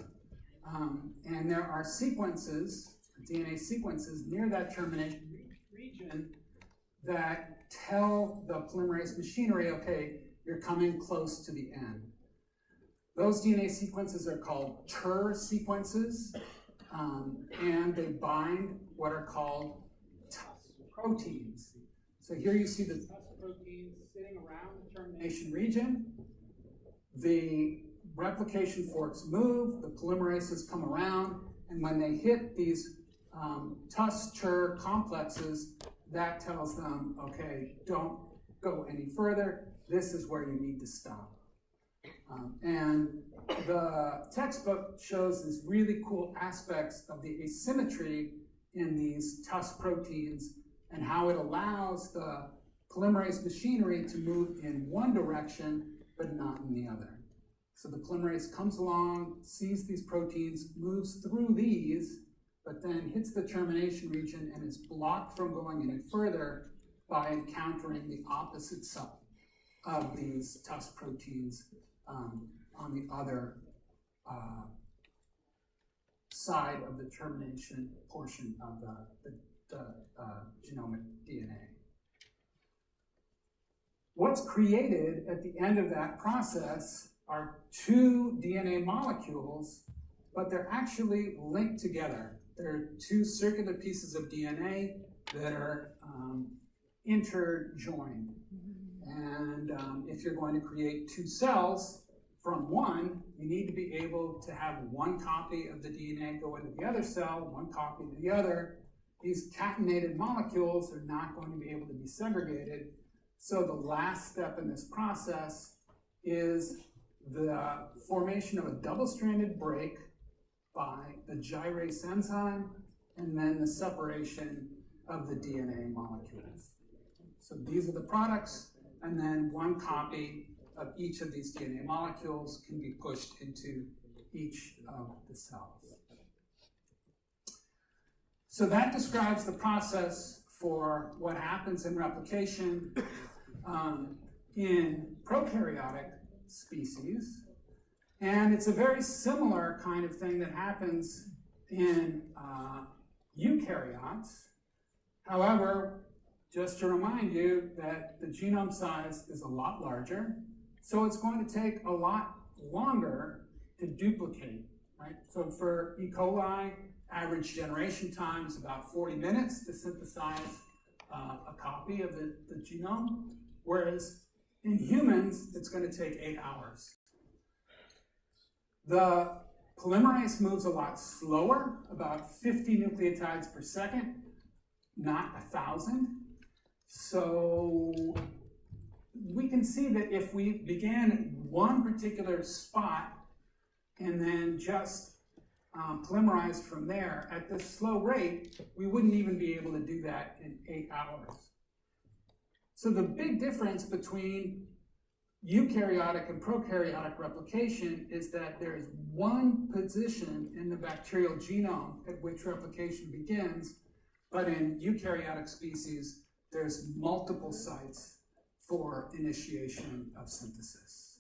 and there are sequences, DNA sequences near that termination region that tell the polymerase machinery, okay, you're coming close to the end. Those DNA sequences are called TER sequences, and they bind what are called TUS proteins. So here you see the TUS proteins sitting around the termination region. The replication forks move, the polymerases come around, and when they hit these TUS-TER complexes, that tells them, okay, don't go any further. This is where you need to stop. And the textbook shows these really cool aspects of the asymmetry in these TUS proteins and how it allows the polymerase machinery to move in one direction, but not in the other. So the polymerase comes along, sees these proteins, moves through these, but then hits the termination region and is blocked from going any further by encountering the opposite side of these TUS proteins on the other side of the termination portion of the genomic DNA. What's created at the end of that process are two DNA molecules, but they're actually linked together. They're two circular pieces of DNA that are interjoined. And if you're going to create two cells from one, you need to be able to have one copy of the DNA go into the other cell, one copy to the other. These catenated molecules are not going to be able to be segregated. So the last step in this process is the formation of a double-stranded break by the gyrase enzyme, and then the separation of the DNA molecules. So these are the products, and then one copy of each of these DNA molecules can be pushed into each of the cells. So that describes the process for what happens in replication in prokaryotic species. And it's a very similar kind of thing that happens in eukaryotes. However, just to remind you that the genome size is a lot larger, so it's going to take a lot longer to duplicate, right? So for E. coli, average generation time is about 40 minutes to synthesize a copy of the genome, whereas in humans, it's going to take 8 hours. The polymerase moves a lot slower, about 50 nucleotides per second, not 1,000. So we can see that if we began at one particular spot and then just polymerized from there at this slow rate, we wouldn't even be able to do that in 8 hours. So the big difference between eukaryotic and prokaryotic replication is that there is one position in the bacterial genome at which replication begins, but in eukaryotic species, there's multiple sites for initiation of synthesis.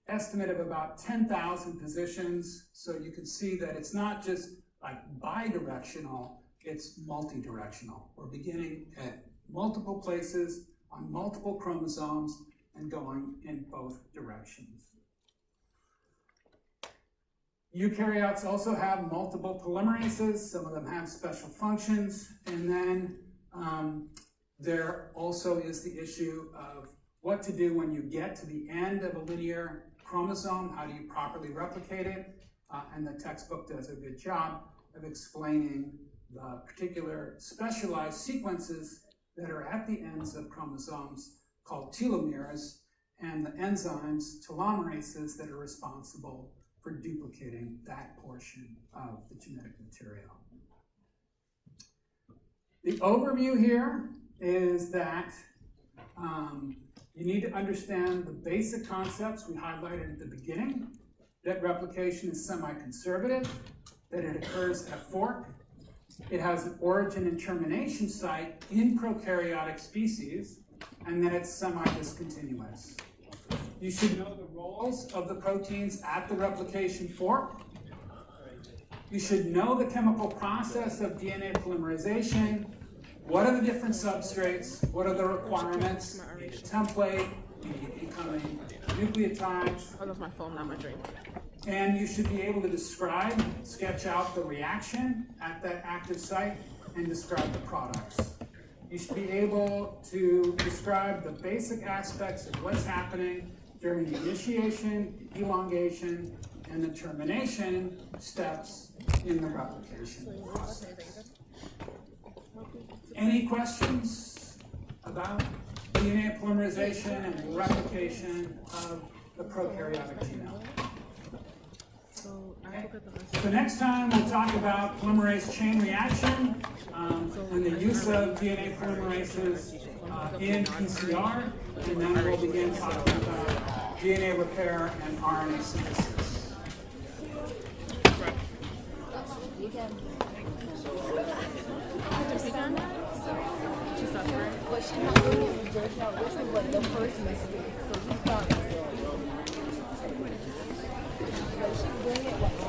Estimate of about 10,000 positions, so you can see that it's not just like bidirectional, it's multi-directional. We're beginning at multiple places on multiple chromosomes and going in both directions. Eukaryotes also have multiple polymerases. Some of them have special functions. And then there also is the issue of what to do when you get to the end of a linear chromosome. How do you properly replicate it? And the textbook does a good job of explaining the particular specialized sequences that are at the ends of chromosomes called telomeres, and the enzymes, telomerases, that are responsible for duplicating that portion of the genetic material. The overview here is that you need to understand the basic concepts we highlighted at the beginning, that replication is semi-conservative, that it occurs at fork, it has an origin and termination site in prokaryotic species, and that it's semi-discontinuous. You should know the roles of the proteins at the replication fork. You should know the chemical process of DNA polymerization. What are the different substrates? What are the requirements? You need a template, you need incoming nucleotides. Oh, that's my phone, not my drink. And you should be able to describe, sketch out the reaction at that active site and describe the products. You should be able to describe the basic aspects of what's happening during the initiation, elongation, and the termination steps in the replication process. Any questions about DNA polymerization and replication of the prokaryotic genome? Okay. So next time we'll talk about polymerase chain reaction and the use of DNA polymerases in PCR, and then we'll begin talking about DNA repair and RNA synthesis. You can. But she's not doing it with Georgetown. This is like the first mistake. So we start. But she's doing it like